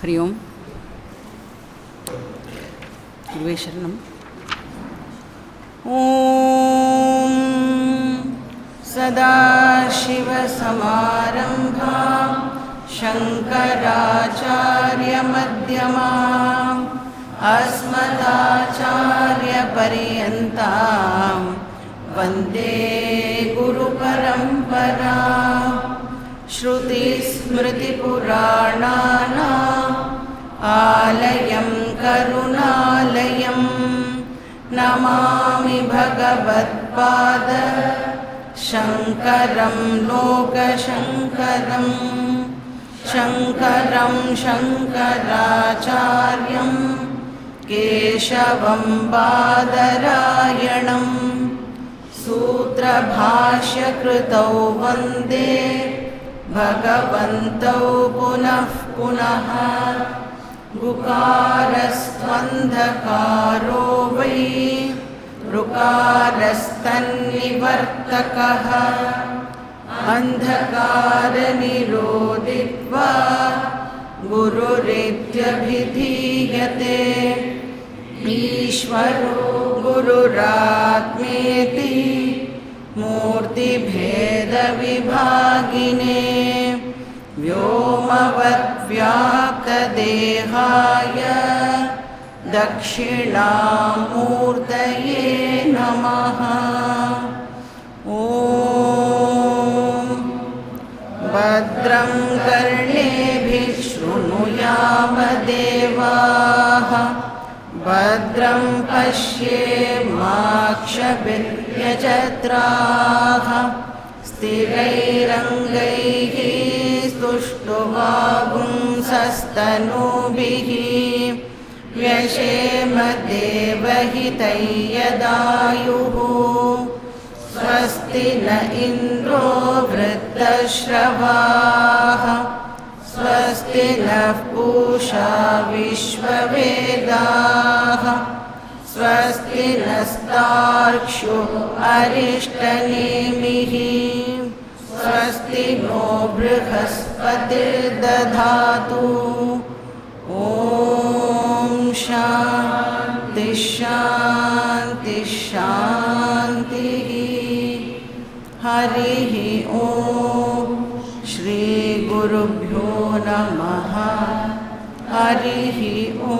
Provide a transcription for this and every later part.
हरि ओम गुरुवे शरणम। ओम सदाशिवसमारम्भां शङ्कराचार्यमध्यमाम् अस्मदाचार्यपर्यन्तां वन्दे गुरुपरम्पराम्। श्रुतिस्मृतिपुराणानाम् आलयं करुणालयं नमामि भगवत्पाद शङ्करं लोकशङ्करं। शङ्करं शङ्कराचार्यं केशवं बादरायणं सूत्रभाष्यकृतौ वन्दे भगवन्तौ पुनः पुनः। गुकारस्त्वन्धकारो वै ऋकारस्तन्निवर्तकः अन्धकारनिरोधित्वा गुरुरित्यभिधीयते। ईश्वरो गुरुरात्मेति मूर्तिभेदविभागिने व्योमवद्व्याप्तदेहाय दक्षिणामूर्तये नमः। ॐ भद्रं कर्णेभिः शृणुयाम देवाः भद्रं पश्येमाक्षभिर्यजत्राः स्थिरैरङ्गैः स्तुष्टुवागुंसस्तनूभिः व्यशेम देवहितं यदायुः। स्वस्ति न इन्द्रो वृद्धश्रवाः स्वस्ति नः पूषा विश्ववेदाः स्वस्ति नस्तार्क्ष्यो अरिष्टनेमिः स्वस्ति नो बृहस्पतिर्दधातु। ॐ शान्ति शान्ति शान्तिः। हरिः ॐ श्रीगुरुभ्यो नमः। हरिः ॐ।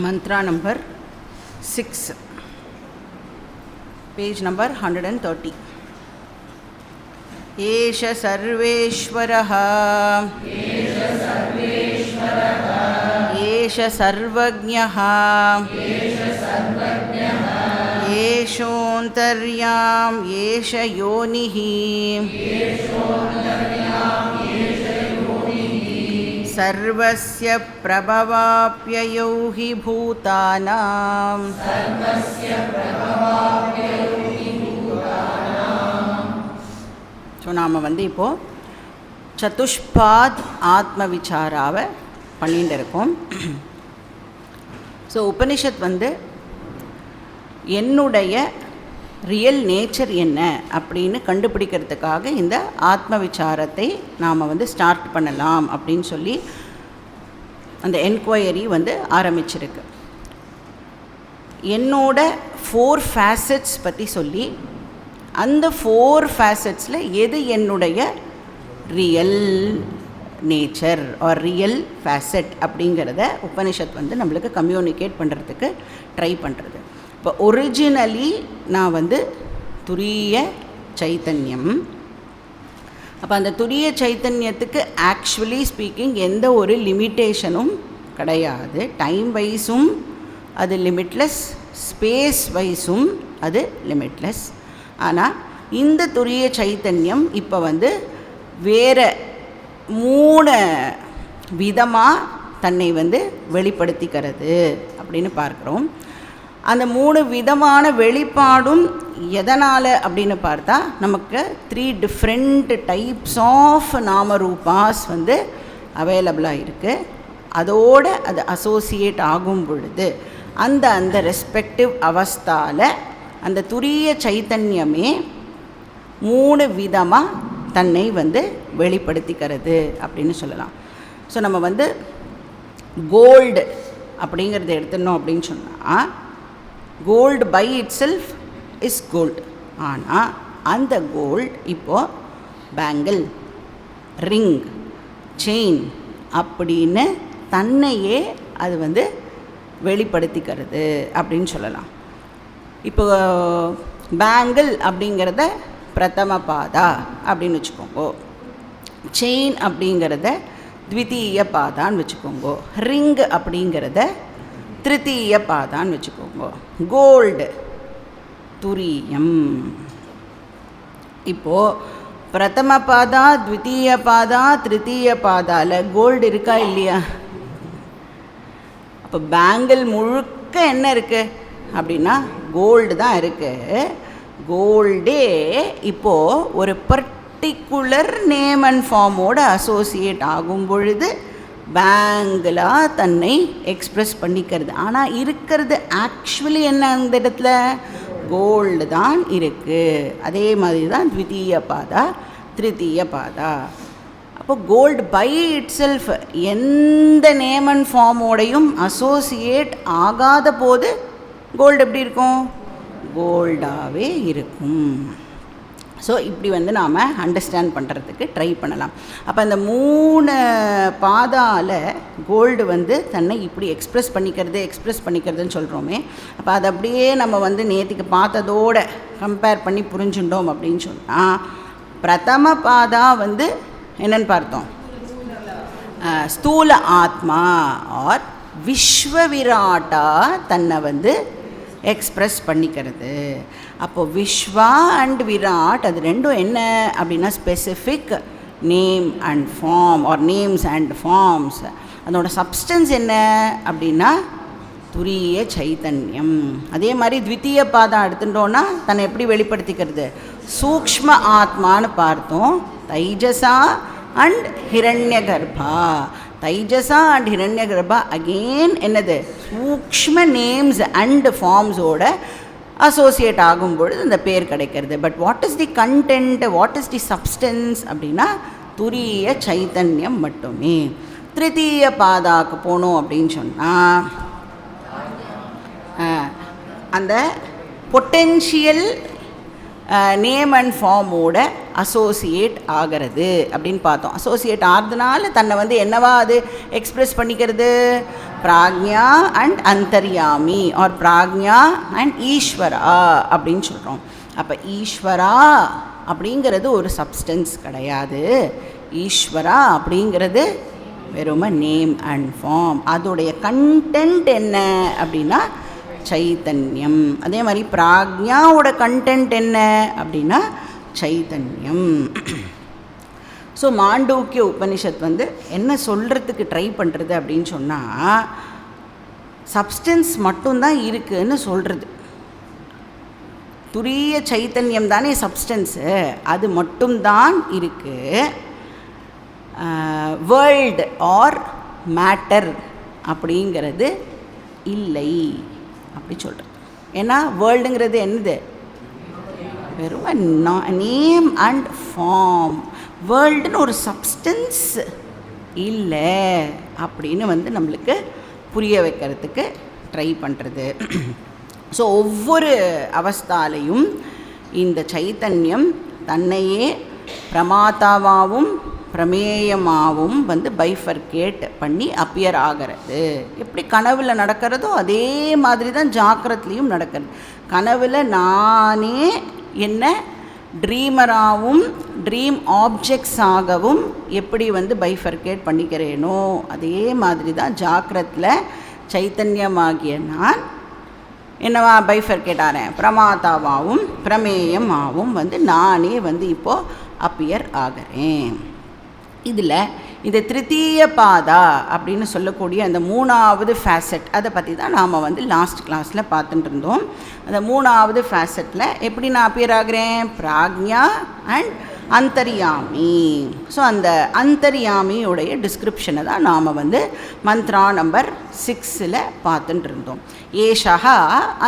मंत्र नंबर 6, पेज नंबर 130। एष सर्वेश्वरः एष सर्वज्ञः एषोऽन्तर्यामी एष योनिः सर्वस्य प्रभवाप्ययौ हि भूतानां ஸோ நாம் வந்து இப்போது சதுஷ்பாத் ஆத்ம விசாராவை பண்ணிட்டு இருக்கோம். ஸோ உபனிஷத் வந்து என்னுடைய ரியல் நேச்சர் என்ன அப்படின்னு கண்டுபிடிக்கிறதுக்காக இந்த ஆத்ம விசாரத்தை நாம் வந்து ஸ்டார்ட் பண்ணலாம் அப்படின்னு சொல்லி அந்த என்கொயரி வந்து ஆரம்பிச்சிருக்கு. என்னோட 4 ஃபேசட்ஸ் பற்றி சொல்லி அந்த 4 ஃபேசட்ஸில் எது என்னுடைய real nature or real facet அப்படிங்கிறத உபனிஷத் வந்து நம்மளுக்கு கம்யூனிகேட் பண்ணுறதுக்கு ட்ரை பண்ணுறது. இப்போ ஒரிஜினலி நான் வந்து துரிய சைத்தன்யம். அப்போ அந்த துரிய சைத்தன்யத்துக்கு ஆக்சுவலி ஸ்பீக்கிங் எந்த ஒரு லிமிட்டேஷனும் கிடையாது. டைம் வைஸும் அது லிமிட்லெஸ், ஸ்பேஸ் வைஸும் அது லிமிட்லெஸ். ஆனால் இந்த துரிய சைத்தன்யம் இப்போ வந்து வேறு 3 விதமாக தன்னை வந்து வெளிப்படுத்திக்கிறது அப்படின்னு பார்க்குறோம். அந்த 3 விதமான வெளிப்பாடும் எதனால் அப்படின்னு பார்த்தா நமக்கு 3 டிஃப்ரெண்ட் டைப்ஸ் ஆஃப் நாமரூபாஸ் வந்து அவைலபிளாக இருக்குது. அதோடு அது அசோசியேட் ஆகும் பொழுது அந்த ரெஸ்பெக்டிவ் அவஸ்தாவில் அந்த துரிய சைத்தன்யமே 3 விதமாக தன்னை வந்து வெளிப்படுத்திக்கிறது அப்படின்னு சொல்லலாம். ஸோ நம்ம வந்து கோல்டு அப்படிங்கிறத எடுத்துடணும் அப்படின்னு சொன்னால், gold by itself is gold. ஆனால் அந்த கோல்டு இப்போது பேங்கிள், ரிங், செயின் அப்படின்னு தன்னையே அது வந்து வெளிப்படுத்திக்கிறது அப்படின்னு சொல்லலாம். இப்போ பேங்கிள் அப்படிங்கிறத பிரதம பாதா அப்படின்னு வச்சுக்கோங்க, செயின் அப்படிங்கிறத த்விதீய பாதான்னு வச்சுக்கோங்க, ரிங் அப்படிங்கிறத திருத்தீய பாதான்னு வச்சுக்கோங்க, கோல்டு துரியம். இப்போது பிரதம பாதா, த்விதீய பாதா, திருத்தீய பாதாவில் கோல்டு இருக்கா இல்லையா? அப்போ பேங்கிள் முழுக்க என்ன இருக்குது அப்படின்னா கோல்டு தான் இருக்குது. கோல்டே இப்போது ஒரு பர்டிகுலர் நேம் அண்ட் ஃபார்மோடு அசோசியேட் ஆகும் பொழுது பேங்கிளாக தன்னை எக்ஸ்ப்ரெஸ் பண்ணிக்கிறது. ஆனால் இருக்கிறது ஆக்சுவலி என்ன அந்த இடத்துல கோல்டு தான் இருக்குது. அதே மாதிரி தான் த்விதீய பாதா, திருத்தீய பாதா. அப்போ கோல்டு பை இட் செல்ஃப் எந்த நேம் அண்ட் ஃபார்மோடையும் அசோசியேட் ஆகாத போது கோல்டு எப்படி இருக்கும்? கோல்டாகவே இருக்கும். ஸோ இப்படி வந்து நாம் அண்டர்ஸ்டாண்ட் பண்ணுறதுக்கு ட்ரை பண்ணலாம். அப்போ அந்த 3 பாதாவில் கோல்டு வந்து தன்னை இப்படி எக்ஸ்ப்ரெஸ் பண்ணிக்கிறதுன்னு சொல்கிறோமே, அப்போ அதை அப்படியே நம்ம வந்து நேற்றுக்கு பார்த்ததோட கம்பேர் பண்ணி புரிஞ்சுட்டோம் அப்படின்னு சொன்னால், பிரதம பாதா வந்து என்னன்னு பார்த்தோம், ஸ்தூல ஆத்மா ஆர் விஸ்வ விராட்டா தன்னை வந்து எக்ஸ்ப்ரெஸ் பண்ணிக்கிறது. அப்போது விஸ்வா அண்ட் விராட் அது ரெண்டும் என்ன அப்படின்னா specific name and form or names and forms. அதோட சப்ஸ்டன்ஸ் என்ன அப்படின்னா துரிய சைத்தன்யம். அதே மாதிரி த்விதீய பாதம் எடுத்துட்டோன்னா தன்னை எப்படி வெளிப்படுத்திக்கிறது? சூக்ஷ்ம ஆத்மான்னு பார்த்தோம், தைஜசா அண்ட் ஹிரண்ய கர்ப்பா. தைஜசா அண்ட் ஹிரண்ய கர்ப்பா அகெயின் என்னது? சூக்ஷ்ம நேம்ஸ் அண்ட் ஃபார்ம்ஸோட அசோசியேட் ஆகும்பொழுது இந்த பேர் கிடைக்கிறது. But what is the content, what is the substance அப்படின்னா துரிய சைத்தன்யம் மட்டுமே. திருத்தீய பாதாவுக்கு போனோம் அப்படின்னு சொன்னால் அந்த பொட்டென்ஷியல் நேம் அண்ட் ஃபார்மோட அசோசியேட் ஆகிறது அப்படின்னு பார்த்தோம். அசோசியேட் ஆகிறதுனால தன்னை வந்து என்னவா அது எக்ஸ்ப்ரெஸ் பண்ணிக்கிறது? பிராக்ஞா அண்ட் அந்தர்யாமி ஆர் பிராக்ஞா அண்ட் ஈஸ்வரா அப்படின்னு சொல்கிறோம். அப்போ ஈஸ்வரா அப்படிங்கிறது ஒரு சப்ஸ்டன்ஸ் கிடையாது. ஈஸ்வரா அப்படிங்கிறது வெறும் நேம் அண்ட் ஃபார்ம். அதோடைய கண்டென்ட் என்ன அப்படின்னா சைத்தன்யம். அதே மாதிரி பிராக்ஞாவோட கண்டென்ட் என்ன அப்படின்னா சைத்தன்யம். ஸோ மாண்டூக்கிய உபனிஷத் வந்து என்ன சொல்கிறதுக்கு ட்ரை பண்ணுறது அப்படின்னு சொன்னால், சப்ஸ்டன்ஸ் மட்டும்தான் இருக்குதுன்னு சொல்கிறது. துரிய சைத்தன்யம் தானே சப்ஸ்டன்ஸு, அது மட்டும்தான் இருக்குது. வேர்ல்டு ஆர் மேட்டர் அப்படிங்கிறது இல்லை அப்படி சொல்கிறது. ஏன்னா வேர்ல்டுங்கிறது என்னது? வெறும் நேம் அண்ட் ஃபார்ம். வேர்ல்டுன்னு ஒரு சப்ஸ்டன்ஸ் இல்லை அப்படின்னு வந்து நம்மளுக்கு புரிய வைக்கிறதுக்கு ட்ரை பண்ணுறது. ஸோ ஒவ்வொரு அவஸ்தாலையும் இந்த சைத்தன்யம் தன்னையே பிரமாதாவாகவும் பிரமேயமாகவும் வந்து பைஃபர்கேட் பண்ணி அப்பியர் ஆகிறது. எப்படி கனவில் நடக்கிறதோ அதே மாதிரி தான் ஜாக்கிரத்துலேயும் நடக்கிறது. கனவில் நானே என்ன ட்ரீமராகவும் ட்ரீம் ஆப்ஜெக்ட்ஸாகவும் எப்படி வந்து பைஃபர்கேட் பண்ணிக்கிறேனோ அதே மாதிரி தான் ஜாக்கிரத்தில் சைத்தன்யமாகிய நான் என்னவா பைஃபர்கேட் ஆகிறேன்? பிரமாதாவாகவும் பிரமேயமாகவும் வந்து நானே வந்து இப்போது அப்பியர் ஆகிறேன். இதில் இந்த திருத்தீய பாதா அப்படின்னு சொல்லக்கூடிய அந்த 3வது ஃபேசட், அதை பற்றி தான் நாம் வந்து லாஸ்ட் கிளாஸில் பார்த்துட்டு இருந்தோம். அந்த 3வது ஃபேசட்டில் எப்படி நான் அப்பியர் ஆகிறேன்? பிராக்ஞா அண்ட் அந்தர்யாமி. ஸோ அந்த அந்தர்யாமியுடைய டிஸ்கிரிப்ஷனை தான் நாம் வந்து மந்த்ரா நம்பர் 6 பார்த்துட்டு இருந்தோம். ஏஷா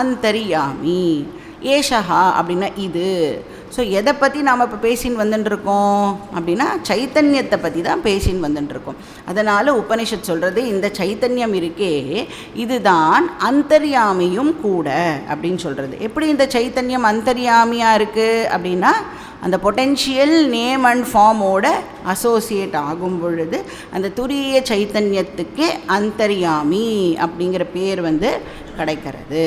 அந்தர்யாமி. ஏஷஹா அப்படின்னா இது. ஸோ எதை பற்றி நாம் இப்போ பேசின்னு வந்துட்டுருக்கோம் அப்படின்னா சைத்தன்யத்தை பற்றி தான் பேசின்னு வந்துட்டுருக்கோம். அதனால் உபனிஷத் சொல்கிறது இந்த சைத்தன்யம் இருக்கே இதுதான் அந்தர்யாமியும் கூட அப்படின்னு சொல்கிறது. எப்படி இந்த சைத்தன்யம் அந்தர்யாமியாக இருக்குது அப்படின்னா அந்த பொட்டென்ஷியல் நேம் அண்ட் ஃபார்மோட அசோசியேட் ஆகும் பொழுது அந்த துரிய சைத்தன்யத்துக்கே அந்தர்யாமி அப்படிங்கிற பேர் வந்து கிடைக்கிறது.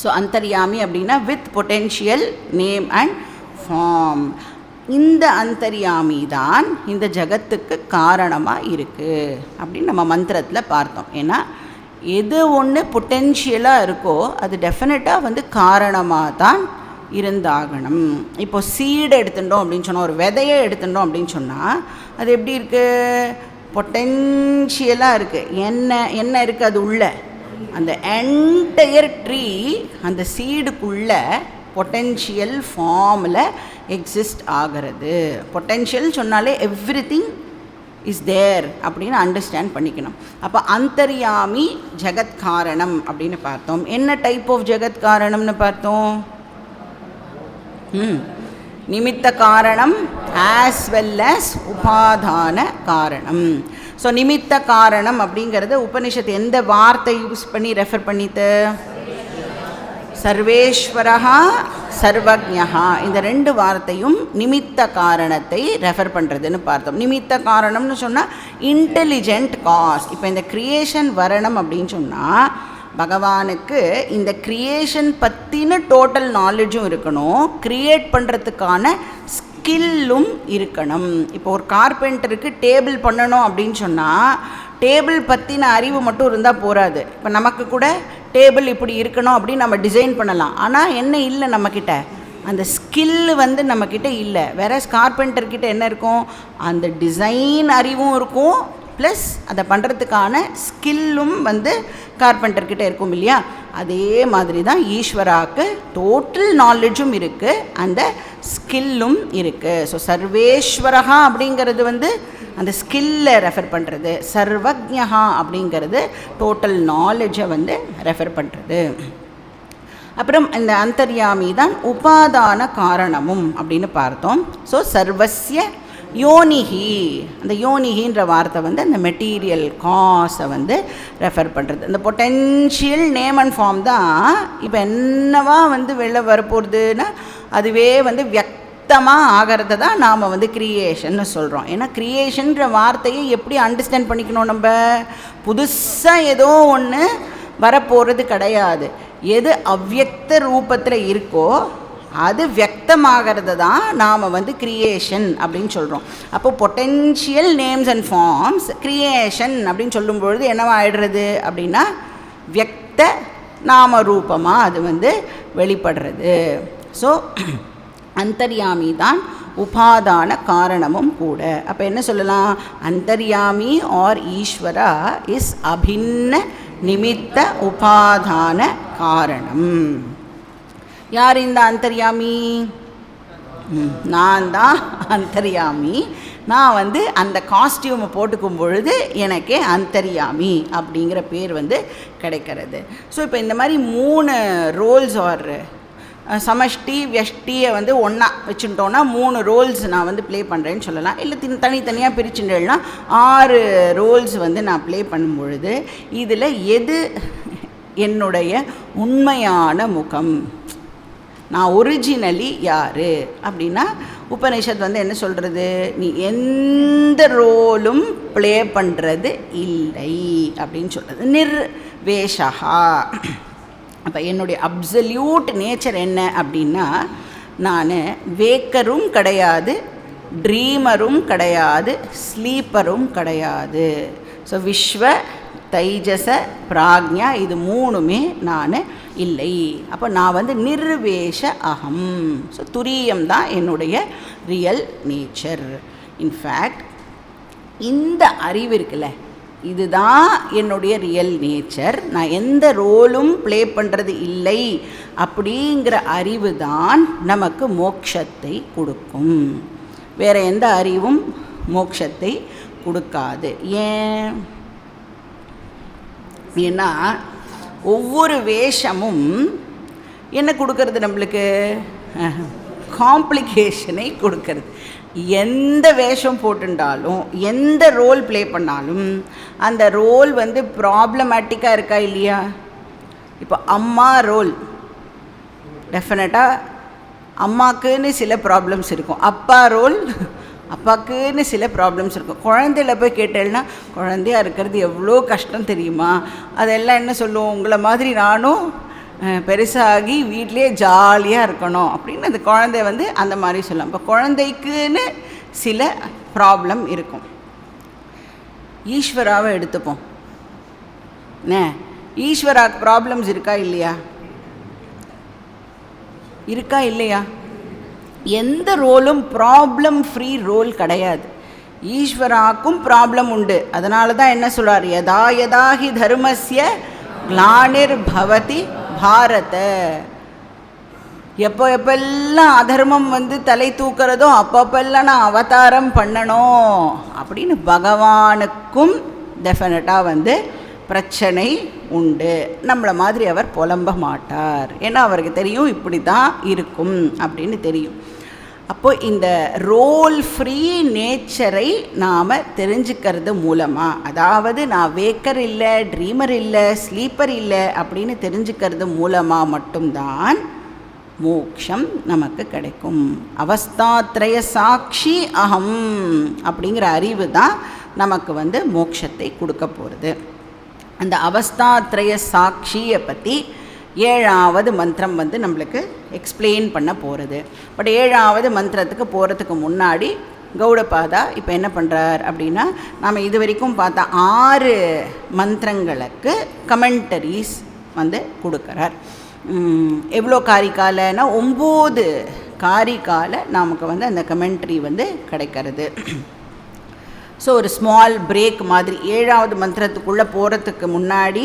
ஸோ அந்தர்யாமி அப்படின்னா with potential name and form. இந்த அந்தர்யாமி தான் இந்த ஜகத்துக்கு காரணமாக இருக்குது அப்படின்னு நம்ம மந்திரத்தில் பார்த்தோம். ஏன்னா எது ஒன்று பொட்டென்ஷியலாக இருக்கோ அது டெஃபினட்டாக வந்து காரணமாக தான் இருந்தாகணும். இப்போ சீடு எடுத்துட்டோம் அப்படின்னு சொன்னால், ஒரு விதையை எடுத்துட்டோம் அப்படின்னு சொன்னால் அது எப்படி இருக்குது? பொட்டென்ஷியலாக இருக்குது. என்ன இருக்குது அது உள்ள? அந்த என்டையர் ட்ரீ அந்த சீடுக்குள்ளே பொட்டென்ஷியல் ஃபார்மில் எக்ஸிஸ்ட் ஆகிறது. பொட்டென்ஷியல் சொன்னாலே எவ்ரிதிங் இஸ் தேர் அப்படின்னு அண்டர்ஸ்டாண்ட் பண்ணிக்கணும். அப்போ அந்தர்யாமி ஜெகத் காரணம் அப்படின்னு பார்த்தோம். என்ன டைப் ஆஃப் ஜெகத் காரணம்னு பார்த்தோம்? நிமித்த காரணம் ஆஸ் வெல் அஸ் உபாதான காரணம். ஸோ நிமித்த காரணம் அப்படிங்கிறது உபனிஷத்து எந்த வார்த்தை யூஸ் பண்ணி ரெஃபர் பண்ணித்து? சர்வேஸ்வரஹா சர்வஜ்ஞா. இந்த ரெண்டு வார்த்தையும் நிமித்த காரணத்தை ரெஃபர் பண்ணுறதுன்னு பார்த்தோம். நிமித்த காரணம்னு சொன்னால் இன்டெலிஜென்ட் காஸ். இப்போ இந்த கிரியேஷன் வரணும் அப்படின்னு சொன்னால் பகவானுக்கு இந்த கிரியேஷன் பற்றின டோட்டல் நாலேஜும் இருக்கணும், கிரியேட் பண்ணுறதுக்கான ஸ்கில்லும் இருக்கணும். இப்போ ஒரு கார்பெண்டருக்கு டேபிள் பண்ணணும் அப்படின்னு சொன்னால் டேபிள் பற்றின அறிவு மட்டும் இருந்தால் போகாது. இப்போ நமக்கு கூட டேபிள் இப்படி இருக்கணும் அப்படின்னு நம்ம டிசைன் பண்ணலாம். ஆனால் என்ன இல்லை நம்மக்கிட்ட? அந்த ஸ்கில்லு வந்து நம்மக்கிட்ட இல்லை. வேற கார்பெண்டர்கிட்ட என்ன இருக்கும்? அந்த டிசைன் அறிவும் இருக்கும், ப்ளஸ் அதை பண்ணுறதுக்கான ஸ்கில்லும் வந்து கார்பெண்டர்கிட்ட இருக்கும் இல்லையா? அதே மாதிரி தான் ஈஸ்வராவுக்கு டோட்டல் நாலேஜும் இருக்குது, அந்த ஸ்கில்லும் இருக்குது. ஸோ சர்வேஸ்வரஹா அப்படிங்கிறது வந்து அந்த ஸ்கில்லை ரெஃபர் பண்ணுறது, சர்வஜ்ஞா அப்படிங்கிறது டோட்டல் நாலேஜை வந்து ரெஃபர் பண்ணுறது. அப்புறம் இந்த அந்தர்யாமி தான் உபாதான காரணமும் அப்படின்னு பார்த்தோம். ஸோ சர்வஸ்ய யோனிஹி, அந்த யோனிஹின்ற வார்த்தை வந்து அந்த மெட்டீரியல் காஸை வந்து ரெஃபர் பண்ணுறது. அந்த பொட்டென்ஷியல் நேம் அண்ட் ஃபார்ம் தான் இப்போ என்னவா வந்து வெளில வரப்போகிறதுன்னா அதுவே வந்து வியக்தமாக ஆகிறத தான் நாம் வந்து கிரியேஷன்னு சொல்கிறோம். ஏன்னா கிரியேஷன்ற வார்த்தையை எப்படி அண்டர்ஸ்டாண்ட் பண்ணிக்கணும்? நம்ம புதுசாக ஏதோ ஒன்று வரப்போகிறது கிடையாது. எது அவ்யக்த ரூபத்தில் இருக்கோ அது வியக்தமாகிறது தான் நாம் வந்து கிரியேஷன் அப்படின்னு சொல்கிறோம். அப்போ potential names and forms creation அப்படின்னு சொல்லும்பொழுது என்னவாகிடுறது அப்படின்னா வியக்த நாம ரூபமாக அது வந்து வெளிப்படுறது. ஸோ அந்தர்யாமி தான் உபாதான காரணமும் கூட. அப்போ என்ன சொல்லலாம்? அந்தர்யாமி ஆர் ஈஸ்வரா இஸ் அபின்ன நிமித்த உபாதான காரணம். யார் இந்த அந்தர்யாமி? நான் தான் அந்தர்யாமி. நான் வந்து அந்த காஸ்டியூமை போட்டுக்கும் பொழுது எனக்கே அந்தர்யாமி அப்படிங்கிற பேர் வந்து கிடைக்கிறது. ஸோ இப்போ இந்த மாதிரி 3 ரோல்ஸ் ஆர் சமஷ்டி வியஷ்டியை வந்து ஒன்றா வச்சுட்டோன்னா 3 ரோல்ஸ் நான் வந்து ப்ளே பண்ணுறேன்னு சொல்லலாம். இல்லை தனித்தனியாக பிரிச்சுட்டேன்னா 6 ரோல்ஸ் வந்து நான் ப்ளே பண்ணும் பொழுது இதில் எது என்னுடைய உண்மையான முகம், நான் ஒரிஜினலி யார் அப்படின்னா உபனிஷத் வந்து என்ன சொல்கிறது? நீ எந்த ரோலும் ப்ளே பண்ணுறது இல்லை அப்படின்னு சொல்கிறது. நிர்வேஷா. அப்போ என்னுடைய அப்சல்யூட் நேச்சர் என்ன அப்படின்னா நான் வேக்கரும் கிடையாது, ட்ரீமரும் கிடையாது, ஸ்லீப்பரும் கிடையாது. ஸோ விஸ்வ தைஜச பிராக்ஞா இது 3மே நான் இல்லை. அப்போ நான் வந்து நிர்வேஷ அகம். ஸோ துரியம் தான் என்னுடைய ரியல் நேச்சர். இன்ஃபேக்ட் இந்த அறிவு இருக்குல்ல, இதுதான் என்னுடைய ரியல் நேச்சர், நான் எந்த ரோலும் ப்ளே பண்ணுறது இல்லை அப்படிங்கிற அறிவு தான் நமக்கு மோட்சத்தை கொடுக்கும். வேறு எந்த அறிவும் மோட்சத்தை கொடுக்காது. ஏன்னா ஒவ்வொரு வேஷமும் என்ன கொடுக்கறது நம்மளுக்கு? காம்ப்ளிகேஷனை கொடுக்கறது. எந்த வேஷம் போட்டுட்டாலும், எந்த ரோல் ப்ளே பண்ணாலும் அந்த ரோல் வந்து ப்ராப்ளமேட்டிக்காக இருக்கா இல்லையா? இப்போ அம்மா ரோல், டெஃபினட்டாக அம்மாக்குன்னு சில ப்ராப்ளம்ஸ் இருக்கும். அப்பா ரோல், அப்பாவுக்குன்னு சில ப்ராப்ளம்ஸ் இருக்கும். குழந்தையில போய் கேட்டேன்னா, குழந்தையாக இருக்கிறது எவ்வளோ கஷ்டம் தெரியுமா? அதெல்லாம் என்ன சொல்லுவோம்? உங்களை மாதிரி நானும் பெருசாகி வீட்லேயே ஜாலியாக இருக்கணும் அப்படின்னு அந்த குழந்தை வந்து அந்த மாதிரி சொல்லலாம். இப்போ குழந்தைக்குன்னு சில ப்ராப்ளம் இருக்கும். ஈஸ்வராவை எடுத்துப்போம். என்ன ஈஸ்வராக்கு ப்ராப்ளம்ஸ் இருக்கா இல்லையா? இருக்கா இல்லையா? எந்த ரோலும் ப்ராப்ளம் ஃப்ரீ ரோல் கிடையாது. ஈஸ்வராக்கும் ப்ராப்ளம் உண்டு. அதனால தான் என்ன சொல்கிறார்? யதா யதாஹி தர்மஸ்ய க்ளானிர் பவதி பாரத. எப்பெல்லாம் அதர்மம் வந்து தலை தூக்கிறதோ அப்பப்பெல்லாம் நான் அவதாரம் பண்ணணும் அப்படின்னு பகவானுக்கும் டெஃபினட்டாக வந்து பிரச்சனை உண்டு. நம்மளை மாதிரி அவர் புலம்ப மாட்டார். ஏன்னா அவருக்கு தெரியும் இப்படி தான் இருக்கும் அப்படின்னு தெரியும். அப்போது இந்த ரோல் ஃப்ரீ நேச்சரை நாம் தெரிஞ்சுக்கிறது மூலமாக, அதாவது நான் வேக்கர் இல்லை, ட்ரீமர் இல்லை, ஸ்லீப்பர் இல்லை அப்படின்னு தெரிஞ்சுக்கிறது மூலமாக மட்டும்தான் மோக்ஷம் நமக்கு கிடைக்கும். அவஸ்தாத்ரய சாட்சி அகம் அப்படிங்கிற அறிவு தான் நமக்கு வந்து மோட்சத்தை கொடுக்க போகிறது. அந்த அவஸ்தாத்ரய சாட்சியை பற்றி 7வது மந்திரம் வந்து நம்மளுக்கு எக்ஸ்பிளெயின் பண்ண போகிறது. பட் 7வது மந்திரத்துக்கு போகிறதுக்கு முன்னாடி கௌடபாதா இப்போ என்ன பண்ணுறார் அப்படின்னா, நாம் இது வரைக்கும் பார்த்தா 6 மந்திரங்களுக்கு கமெண்டரிஸ் வந்து கொடுக்குறார். எவ்வளோ காரிக்காலன்னா 9 காரிக்கால நமக்கு வந்து அந்த கமெண்ட்ரி வந்து கிடைக்கிறது. ஸோ ஒரு ஸ்மால் பிரேக் மாதிரி 7வது மந்திரத்துக்குள்ளே போகிறதுக்கு முன்னாடி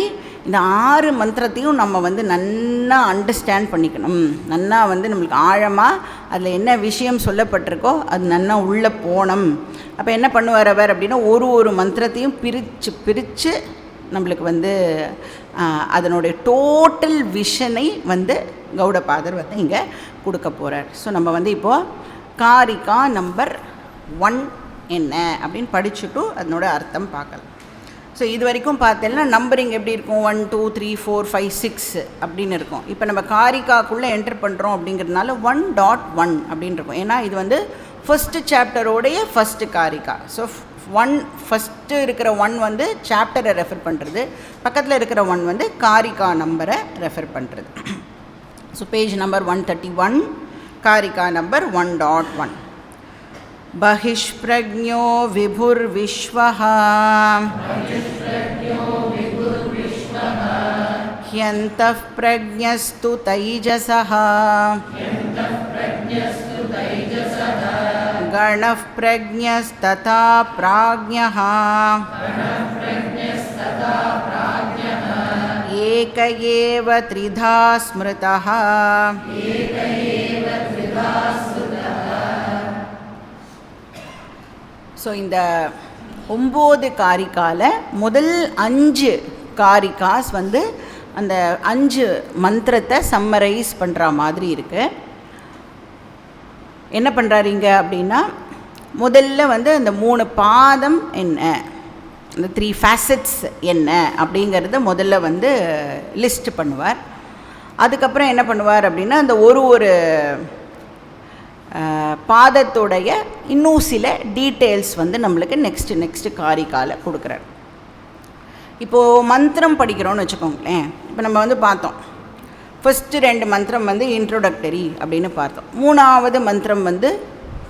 இந்த 6 மந்திரத்தையும் நம்ம வந்து நன்னா அண்டர்ஸ்டாண்ட் பண்ணிக்கணும். நன்னா வந்து நம்மளுக்கு ஆழமாக அதில் என்ன விஷயம் சொல்லப்பட்டிருக்கோ அது நன்னா உள்ளே போகணும். அப்போ என்ன பண்ணுவார் அவர் அப்படின்னா, ஒரு மந்திரத்தையும் பிரித்து நம்மளுக்கு வந்து அதனுடைய டோட்டல் விஷனை வந்து கௌடபாதர் வந்து இங்கே கொடுக்க போகிறார். ஸோ நம்ம வந்து இப்போது காரிகா நம்பர் 1 என்ன அப்படின்னு படிச்சுட்டு அதனோட அர்த்தம் பார்க்கலாம். ஸோ இது வரைக்கும் பார்த்தேன்னா நம்பரிங் எப்படி இருக்கும்? 1 2 3 4 5 6 அப்படின்னு இருக்கும். இப்போ நம்ம காரிகாக்குள்ளே என்டர் பண்ணுறோம் அப்படிங்கிறதுனால 1.1 அப்படின்னு இருக்கும். ஏன்னா இது வந்து ஃபஸ்ட்டு சாப்டரோடைய ஃபஸ்ட்டு காரிகா. ஸோ 1 ஃபஸ்ட்டு இருக்கிற 1 வந்து சாப்டரை ரெஃபர் பண்ணுறது, பக்கத்தில் இருக்கிற 1 வந்து காரிகா நம்பரை ரெஃபர் பண்ணுறது. ஸோ பேஜ் நம்பர் 131, காரிகா நம்பர் 1.1. बहिष्प्रज्ञो विभुर्विश्वः ह्यन्तः प्रज्ञस्तु तैजसः गणः प्रज्ञस्तथा प्राज्ञः एक एव त्रिधा स्मृतः. ஸோ இந்த 9 காரிக்கால முதல் 5 காரிகாஸ் வந்து அந்த 5 மந்திரத்தை சம்மரைஸ் பண்ணுற மாதிரி இருக்குது. என்ன பண்ணுறாருங்க அப்படின்னா, முதல்ல வந்து அந்த 3 பாதம் என்ன, அந்த 3 ஃபேசட்ஸ் என்ன அப்படிங்கிறத முதல்ல வந்து லிஸ்ட் பண்ணுவார். அதுக்கப்புறம் என்ன பண்ணுவார் அப்படின்னா, அந்த ஒரு பாதத்துடைய இன்னும் சில டீட்டெயில்ஸ் வந்து நம்மளுக்கு நெக்ஸ்ட்டு காரிக்கால கொடுக்குறார். இப்போது மந்திரம் படிக்கிறோன்னு வச்சுக்கோங்களேன். இப்போ நம்ம வந்து பார்த்தோம், ஃபஸ்ட்டு 2 மந்திரம் வந்து இன்ட்ரோடக்டரி அப்படின்னு பார்த்தோம். 3வது மந்திரம் வந்து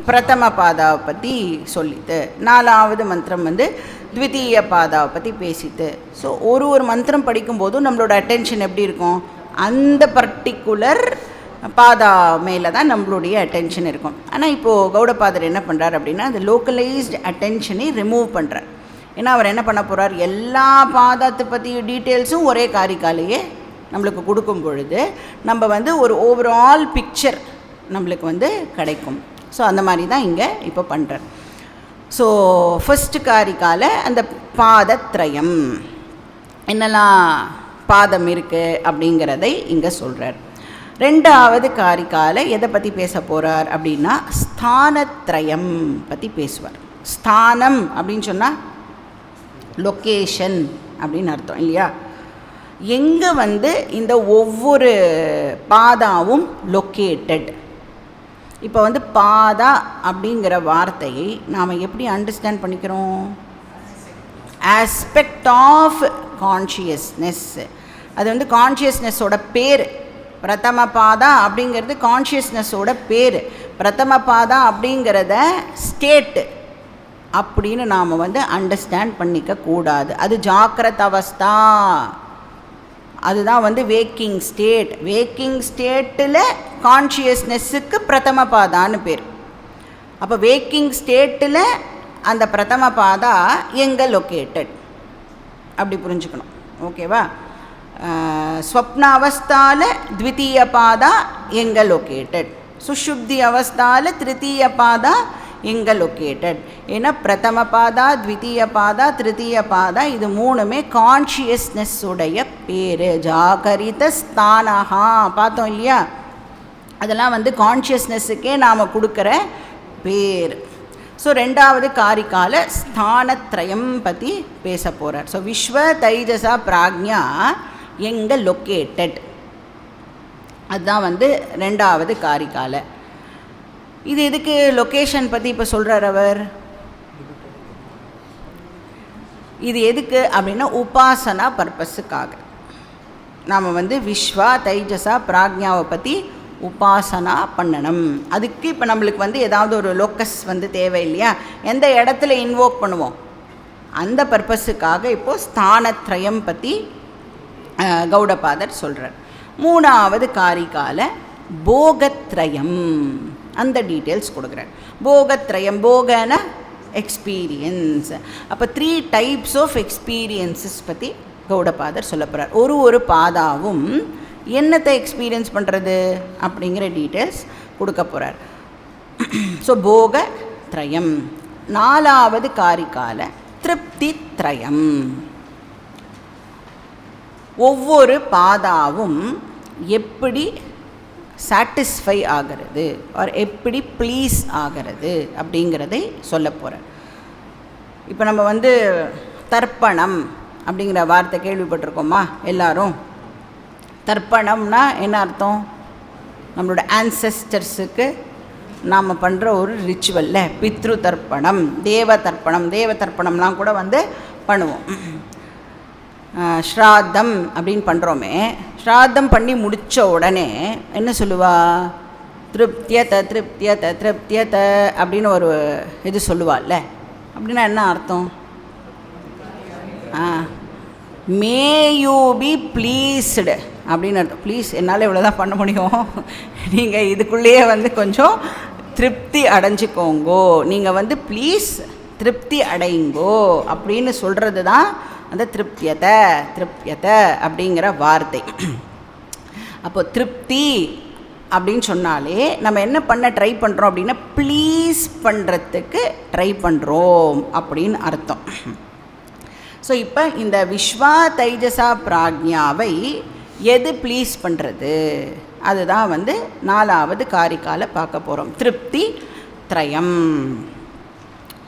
பிரதம பாதாவை பற்றி சொல்லிட்டு, 4வது மந்திரம் வந்து த்விதீய பாதாவை பற்றி பேசிட்டு. ஸோ ஒரு மந்திரம் படிக்கும்போதும் நம்மளோட அட்டென்ஷன் எப்படி இருக்கும்? அந்த பர்டிகுலர் பாதா மேலே தான் நம்மளுடைய அட்டென்ஷன் இருக்கும். ஆனால் இப்போது கௌடபாதர் என்ன பண்ணுறார் அப்படின்னா, அந்த லோக்கலைஸ்டு அட்டென்ஷனை ரிமூவ் பண்ணுறார். ஏன்னா அவர் என்ன பண்ண போகிறார், எல்லா பாதத்தை பற்றி டீட்டெயில்ஸும் ஒரே காரிக்காலேயே நம்மளுக்கு கொடுக்கும் பொழுது நம்ம வந்து ஒரு ஓவரால் பிக்சர் நம்மளுக்கு வந்து கிடைக்கும். ஸோ அந்த மாதிரி தான் இங்கே இப்போ பண்ணுறார். ஸோ ஃபஸ்ட்டு காரிக்கால அந்த பாதத்ரயம் என்னெல்லாம் பாதம் இருக்குது அப்படிங்கிறதை இங்கே சொல்கிறார். ரெண்டாவது காரிக்கால எதை பற்றி பேச போகிறார் அப்படின்னா ஸ்தானத்ரயம் பற்றி பேசுவார். ஸ்தானம் அப்படின்னு சொன்னால் லொக்கேஷன் அப்படின்னு அர்த்தம் இல்லையா? எங்கே வந்து இந்த ஒவ்வொரு பாதாவும் லொக்கேட்டட். இப்போ வந்து பாதா அப்படிங்கிற வார்த்தையை நாம் எப்படி அண்டர்ஸ்டாண்ட் பண்ணிக்கிறோம்? Aspect of consciousness. அது வந்து கான்ஷியஸ்னஸோட பேர். பிரதம பாதா அப்படிங்கிறது கான்ஷியஸ்னஸோட பேர். பிரதம பாதா அப்படிங்கிறத ஸ்டேட்டு அப்படின்னு நாம் வந்து அண்டர்ஸ்டாண்ட் பண்ணிக்க கூடாது. அது ஜாக்கிரத அவஸ்தா, அதுதான் வந்து வேக்கிங் ஸ்டேட். வேக்கிங் ஸ்டேட்டில் கான்ஷியஸ்னஸுக்கு பிரதம பாதான்னு பேர். அப்போ வேக்கிங் ஸ்டேட்டில் அந்த பிரதம பாதா எங்கே லொக்கேட்டட் அப்படி புரிஞ்சுக்கணும். ஓகேவா? ஸ்வப்ன அவஸ்தால த்விதீய பாதா எங்கே லொக்கேட்டட், சுஷுப்தி அவஸ்தால திருத்தீய பாதா எங்கே லொக்கேட்டட். ஏன்னா பிரதம பாதா, த்விதீய பாதா, திருத்தீய பாதா இது மூணுமே கான்ஷியஸ்னஸுடைய பேர். ஜாகரித ஸ்தானஹா பார்த்தோம் இல்லையா? அதெல்லாம் வந்து கான்ஷியஸ்னஸுக்கே நாம் கொடுக்குற பேர். ஸோ ரெண்டாவது காரிக்கால ஸ்தானத்ரயம் பற்றி பேச போகிறார். ஸோ விஸ்வ தைஜசா பிராக்ஞா எங்கே லொக்கேட்டட், அதுதான் வந்து ரெண்டாவது காரிக்கால. இது எதுக்கு லொக்கேஷன் பற்றி இப்போ சொல்கிறார் அவர்? இது எதுக்கு அப்படின்னா உபாசனா பர்பஸுக்காக. நாம் வந்து விஸ்வா தைஜசா பிராக்ஞாவை பற்றி உபாசனா பண்ணணும். அதுக்கு இப்போ நம்மளுக்கு வந்து ஏதாவது ஒரு லோக்கஸ் வந்து தேவை இல்லையா? எந்த இடத்துல இன்வோக் பண்ணுவோம்? அந்த பர்பஸுக்காக இப்போது ஸ்தானத்ரயம் பற்றி கௌடபாதர் சொல்கிறார். மூணாவது காரிக்கால போகத்ரயம், அந்த டீட்டெயில்ஸ் கொடுக்குறார். போகத்ரயம், போகன எக்ஸ்பீரியன்ஸ். அப்போ 3 டைப்ஸ் ஆஃப் எக்ஸ்பீரியன்ஸஸ் பற்றி கௌடபாதர் சொல்ல போகிறார். ஒரு பாதாவும் என்னத்தை எக்ஸ்பீரியன்ஸ் பண்ணுறது அப்படிங்கிற டீட்டெயில்ஸ் கொடுக்க போகிறார். ஸோ போகத்ரயம். நாலாவது காரிக்கால திருப்தித்ரயம். ஒவ்வொரு பாதாவும் எப்படி சாட்டிஸ்ஃபை ஆகிறது ஆர் எப்படி ப்ளீஸ் ஆகிறது அப்படிங்கிறதை சொல்ல போகிறேன். இப்போ நம்ம வந்து தர்ப்பணம் அப்படிங்கிற வார்த்தை கேள்விப்பட்டிருக்கோமா எல்லாரும்? தர்ப்பணம்னா என்ன அர்த்தம்? நம்மளோட ஆன்செஸ்டர்ஸுக்கு நாம் பண்ணுற ஒரு ரிச்சுவல்ல. பித்ரு தர்ப்பணம், தேவ தர்ப்பணம். தேவ தர்ப்பணம்லாம் கூட வந்து பண்ணுவோம். ஸ்ராத்தம் அப்படின்னு பண்ணுறோமே, ஸ்ராத்தம் பண்ணி முடித்த உடனே என்ன சொல்லுவா? திருப்தியத திருப்தியத திருப்தியத அப்படின்னு ஒரு இது சொல்லுவாள்ல. அப்படின்னா என்ன அர்த்தம்? மே யூ பி ப்ளீஸ்டு அப்படின்னு அர்த்தம். ப்ளீஸ், என்னால் இவ்வளோ தான் பண்ண முடியும், நீங்கள் இதுக்குள்ளேயே வந்து கொஞ்சம் திருப்தி அடைஞ்சிக்கோங்கோ, நீங்கள் வந்து ப்ளீஸ் திருப்தி அடைங்கோ அப்படின்னு சொல்கிறது தான் அந்த திருப்தியத்தை அப்படிங்கிற வார்த்தை. அப்போ திருப்தி அப்படின்னு சொன்னாலே நம்ம என்ன பண்ண ட்ரை பண்ணுறோம் அப்படின்னா ப்ளீஸ் பண்ணுறதுக்கு ட்ரை பண்ணுறோம் அப்படின்னு அர்த்தம். ஸோ இப்போ இந்த விஸ்வா தைஜசா பிராக்ஞாவை எது ப்ளீஸ் பண்ணுறது, அதுதான் வந்து நாலாவது காரிக்கால பார்க்க போகிறோம். திருப்தி திரயம்.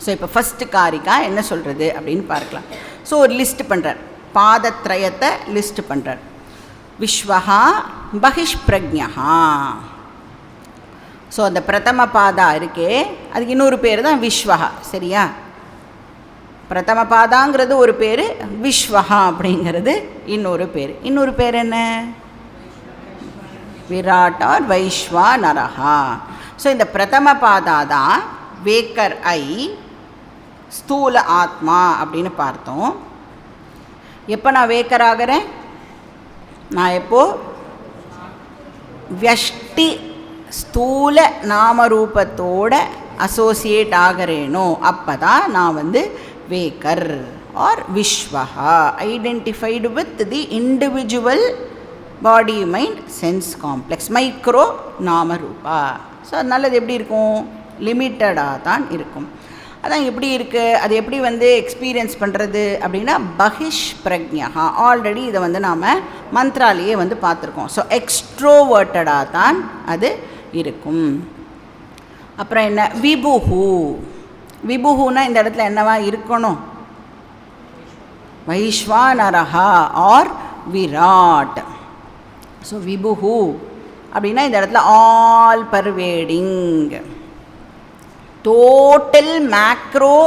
ஸோ இப்போ ஃபஸ்ட்டு காரிக்கா என்ன சொல்கிறது அப்படின்னு பார்க்கலாம். ஸோ ஒரு லிஸ்ட் பண்ணுறார், பாதத்ரயத்தை லிஸ்ட் பண்ணுறார். விஸ்வஹா பகிஷ்பிரக்ஞா. ஸோ அந்த பிரதம பாதா இருக்கே, அதுக்கு இன்னொரு பேர் தான் விஸ்வஹா. சரியா? பிரதம பாதாங்கிறது ஒரு பேர், விஸ்வஹா அப்படிங்கிறது இன்னொரு பேர். இன்னொரு பேர் என்ன? விராட் ஆர் வைஸ்வா நரஹா. ஸோ இந்த பிரதம பாதா தான் வேக்கர் ஐ, ஸ்தூல ஆத்மா அப்படின்னு பார்த்தோம். எப்போ நான் வேக்கர் ஆகிறேன்? நான் எப்போ வியஷ்டி ஸ்தூல நாமரூபத்தோட அசோசியேட் ஆகிறேனோ அப்போ தான் நான் வந்து வேக்கர் ஆர் விஸ்வஹா, identified with the individual body mind sense complex, micro நாமரூபா. ஸோ அதனால் அது எப்படி இருக்கும்? லிமிட்டடாக தான் இருக்கும். அதான் எப்படி இருக்குது, அது எப்படி வந்து எக்ஸ்பீரியன்ஸ் பண்ணுறது அப்படின்னா பஹிஷ் பிரக்ஞா. ஆல்ரெடி இதை வந்து நாம் மந்த்ராலேயே வந்து பார்த்துருக்கோம். ஸோ எக்ஸ்ட்ரோவர்ட்டடாக தான் அது இருக்கும். அப்புறம் என்ன விபுஹு. விபுஹுனா இந்த இடத்துல என்னவா இருக்கணும்? வைஸ்வானரஹா ஆர் விராட். ஸோ விபுஹு அப்படின்னா இந்த இடத்துல ஆல் பர்வேடிங், டோட்டல் மேக்ரோ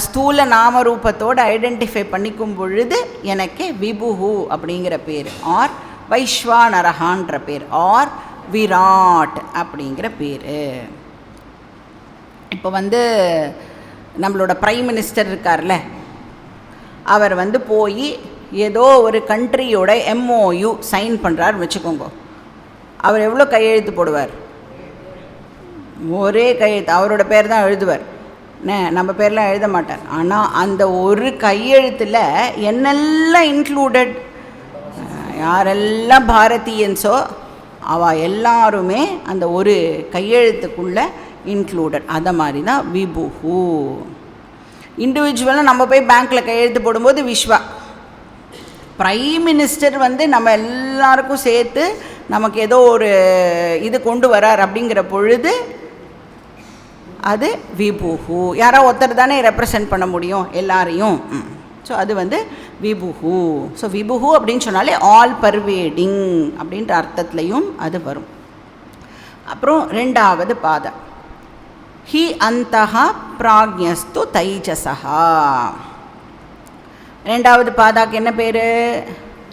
ஸ்தூல நாமரூபத்தோடு ஐடென்டிஃபை பண்ணிக்கும் பொழுது எனக்கு விபுஹு அப்படிங்கிற பேர், ஆர் வைஸ்வானரஹான்ற பேர், ஆர் விராட் அப்படிங்கிற பேர். இப்போ வந்து நம்மளோட பிரைம் மினிஸ்டர் இருக்கார்ல, அவர் வந்து போய் ஏதோ ஒரு கண்ட்ரியோட MOU சைன் பண்ணுறாருன்னு வச்சுக்கோங்க. அவர் எவ்வளோ கையெழுத்து போடுவார்? ஒரே கையெழுத்து, அவரோட பேர் தான் எழுதுவார், நம்ம பேர்லாம் எழுத மாட்டார். ஆனால் அந்த ஒரு கையெழுத்தில் என்னெல்லாம் இன்க்ளூடட், யாரெல்லாம் பாரதியன்ஸோ அவள் எல்லாருமே அந்த ஒரு கையெழுத்துக்குள்ளே இன்க்ளூடட். அதை மாதிரி தான் விபுஹு. இண்டிவிஜுவலாக நம்ம போய் பேங்க்கில் கையெழுத்து போடும்போது விஸ்வா. பிரைம் மினிஸ்டர் வந்து நம்ம எல்லாருக்கும் சேர்த்து நமக்கு ஏதோ ஒரு இது கொண்டு வரார் அப்படிங்கிற பொழுது அது விபுஹு. யாரோ ஒருத்தர் தானே ரெப்ரசன்ட் பண்ண முடியும் எல்லாரையும். ஸோ அது வந்து விபுஹு. ஸோ விபுஹு அப்படின்னு சொன்னாலே ஆல் பர்வேடிங் அப்படின்ற அர்த்தத்துலையும் அது வரும். அப்புறம் ரெண்டாவது பாதம் ஹி அந்தஹா பிராக்ஞஸ்து தைஜசஹா. ரெண்டாவது பாதாக்கு என்ன பேர்?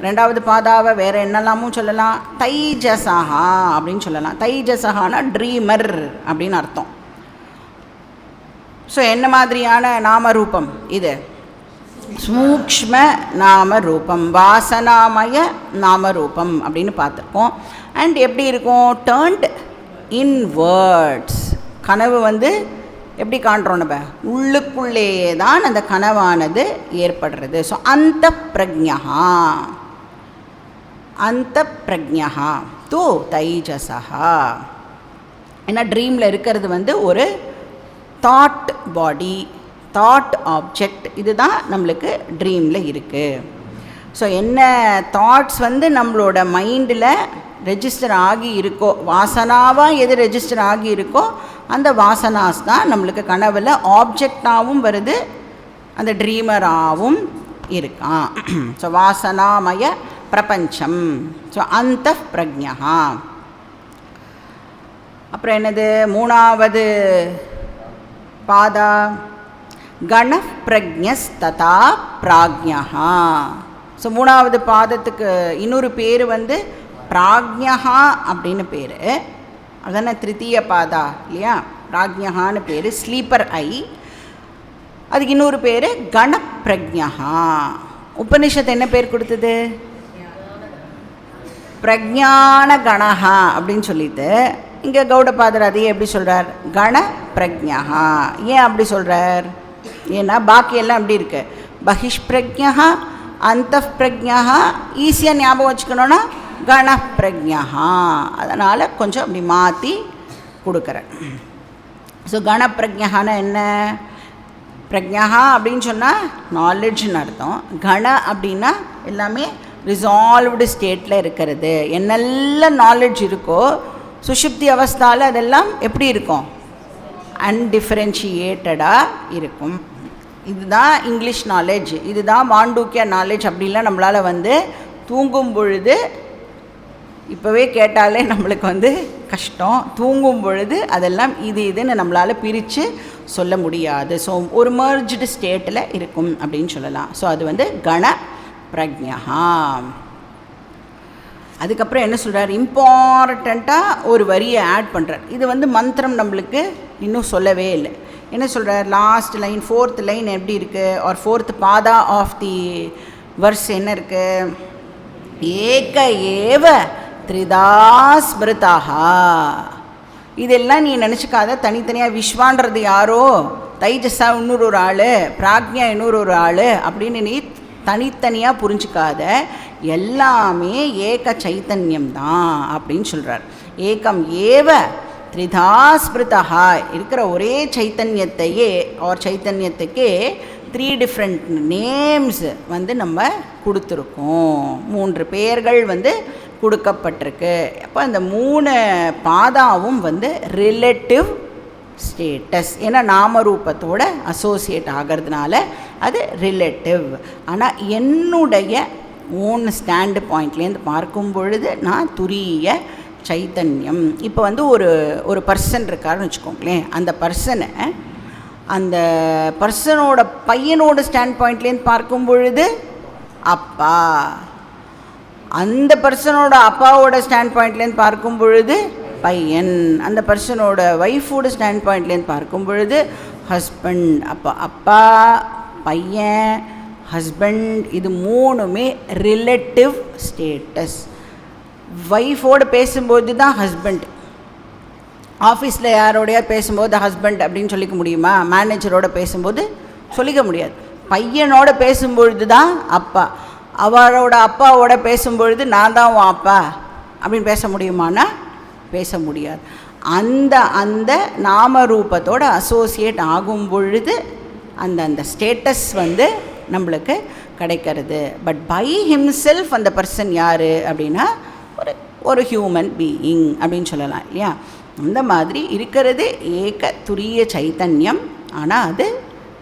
ரெண்டாவது பாதாவை வேறு என்னெல்லாமும் சொல்லலாம், தைஜசஹா அப்படின்னு சொல்லலாம். தைஜசஹானா ட்ரீமர் அப்படின்னு அர்த்தம். ஸோ என்ன மாதிரியான நாமரூபம் இது? சூக்ஷ்ம நாமரூபம், வாசனாமய நாமரூபம் அப்படின்னு பார்த்துருக்கோம். அண்ட் எப்படி இருக்கும்? Turned inwards. கனவு வந்து எப்படி காண்றோம்? நம்ம உள்ளுக்குள்ளேயே தான் அந்த கனவானது ஏற்படுறது. ஸோ அந்த பிரக்ஞா, அந்த பிரக்ஞா தூ தைஜசஹா. ஏன்னா ட்ரீமில் இருக்கிறது வந்து ஒரு தாட் பாடி, தாட் ஆப்ஜெக்ட், இதுதான் நம்மளுக்கு ட்ரீமில் இருக்குது. ஸோ என்ன தாட்ஸ் வந்து நம்மளோட மைண்டில் ரெஜிஸ்டர் ஆகி இருக்கோ, வாசனாவாக எது ரெஜிஸ்டர் ஆகி இருக்கோ அந்த வாசனாஸ் தான் நம்மளுக்கு கனவில் ஆப்ஜெக்டாகவும் வருது, அந்த ட்ரீமராகவும் இருக்கான். ஸோ வாசனாமய பிரபஞ்சம். ஸோ அந்த பிரக்ஞா. அப்புறம் என்னது? மூணாவது பாதா கணப்பிரஜ்ஞஸ்ததா பிராக்ஞா. ஸோ மூணாவது பாதத்துக்கு இன்னொரு பேர் வந்து பிராக்ஞா அப்படின்னு பேர். அதுதானே திருத்தீய பாதா இல்லையா? பிராக்ஞான்னு பேர், ஸ்லீப்பர் ஐ. அதுக்கு இன்னொரு பேர் கணப்பிரஜ்ஞா. உபனிஷத்து என்ன பேர் கொடுத்தது? பிரஜான கணஹா அப்படின்னு சொல்லிட்டு, இங்கே கௌடபாதர் அதையே எப்படி சொல்கிறார்? கண பிரஜ்ஞா. ஏன் அப்படி சொல்கிறார்? ஏன்னா பாக்கியெல்லாம் எப்படி இருக்கு? பஹிஷ் பிரஜ்ஞா, அந்த பிரஜ்ஞா. ஈஸியாக ஞாபகம் வச்சுக்கணுன்னா கண பிரஜ்ஞா. அதனால் கொஞ்சம் அப்படி மாற்றி கொடுக்குறேன். ஸோ கண பிரஜ்ஞானா என்ன? பிரஜ்ஞா அப்படின்னு சொன்னால் நாலெட்ஜ்னு அர்த்தம். கண அப்படின்னா எல்லாமே ரிசால்வ்டு ஸ்டேட்டில் இருக்கிறது. என்னெல்லாம் நாலெட்ஜ் இருக்கோ சுஷுப்தி அவஸ்தாவில் அதெல்லாம் எப்படி இருக்கும்? அன்டிஃபரன்ஷியேட்டடாக இருக்கும். இதுதான் இங்கிலீஷ் நாலேஜ், இதுதான் மாண்டூக்கிய நாலேஜ் அப்படின்லாம் நம்மளால் வந்து தூங்கும் பொழுது, இப்போவே கேட்டாலே நம்மளுக்கு வந்து கஷ்டம். தூங்கும் பொழுது அதெல்லாம் இது இதுன்னு நம்மளால் பிரித்து சொல்ல முடியாது. ஸோ ஒரு மர்ஜ்டு ஸ்டேட்டில் இருக்கும் அப்படின்னு சொல்லலாம். ஸோ அது வந்து கண பிரஜ்ஞா. அதுக்கப்புறம் என்ன சொல்கிறார்? இம்பார்ட்டண்ட்டாக ஒரு வரியை ஆட் பண்ணுறார். இது வந்து மந்திரம் நம்மளுக்கு இன்னும் சொல்லவே இல்லை. என்ன சொல்கிறார்? லாஸ்ட் லைன், 4th லைன் எப்படி இருக்குது? ஆர் 4th பாதா ஆஃப் தி வர்ஸ் என்ன இருக்குது? ஏக ஏவ த்ரிதா ஸ்மிருதாஹா. இதெல்லாம் நீ நினச்சிக்காத தனித்தனியாக. விஸ்வான்றது யாரோ, தைஜஸா இன்னொரு ஒரு ஆள், பிராக்ஞா இன்னொரு ஒரு ஆள் அப்படின்னு நீ தனித்தனியாக புரிஞ்சிக்காத. எல்லாமே ஏக சைத்தன்யம் தான் அப்படின்னு சொல்கிறார். ஏகம் ஏவ த்ரிதாஸ்பிருதா இருக்கிற ஒரே சைத்தன்யத்தையே சைத்தன்யத்துக்கே 3 டிஃப்ரெண்ட் நேம்ஸ் வந்து நம்ம கொடுத்துருக்கோம். 3 பெயர்கள் வந்து கொடுக்கப்பட்டிருக்கு. அப்போ அந்த 3 பாதாவும் வந்து ரிலேட்டிவ் ஸ்டேட்டஸ், ஏன்னா நாமரூபத்தோடு அசோசியேட் ஆகிறதுனால அது ரிலேட்டிவ். ஆனால் என்னுடைய ஓன் ஸ்டாண்டு பாயிண்ட்லேருந்து பார்க்கும் பொழுது நான் துரிய சைத்தன்யம். இப்போ வந்து ஒரு பர்சன் இருக்காருன்னு வச்சுக்கோங்களேன். அந்த பர்சனோட பையனோட ஸ்டாண்ட் பாயிண்ட்லேருந்து பார்க்கும் பொழுது அப்பா, அந்த பர்சனோட அப்பாவோட ஸ்டாண்ட் பாயிண்ட்லேருந்து பார்க்கும் பொழுது பையன், அந்த பர்சனோட ஒய்ஃபோட ஸ்டாண்ட் பாயிண்ட்லேருந்து பார்க்கும் பொழுது ஹஸ்பண்ட். அப்போ அப்பா, பையன், ஹஸ்பண்ட், இது 3மே ரிலேட்டிவ் ஸ்டேட்டஸ். ஒய்ஃபோடு பேசும்போது தான் ஹஸ்பண்ட், ஆஃபீஸில் யாரோடையா பேசும்போது ஹஸ்பண்ட் அப்படின்னு சொல்லிக்க முடியுமா? மேனேஜரோட பேசும்போது சொல்லிக்க முடியாது. பையனோட பேசும்பொழுது தான் அப்பா, அவரோட அப்பாவோட பேசும்பொழுது நான் தான் உன் அப்பா அப்படின்னு பேச முடியுமானா பேச முடியாது. அந்த நாமரூபத்தோடு அசோசியேட் ஆகும் பொழுது அந்த ஸ்டேட்டஸ் வந்து நம்மளுக்கு கிடைக்கிறது. பட் பை ஹிம்செல்ஃப் அந்த பர்சன் யார் அப்படின்னா ஒரு ஹியூமன் பீயிங் அப்படின்னு சொல்லலாம் இல்லையா? அந்த மாதிரி இருக்கிறது ஏக துரிய சைத்தன்யம். ஆனால் அது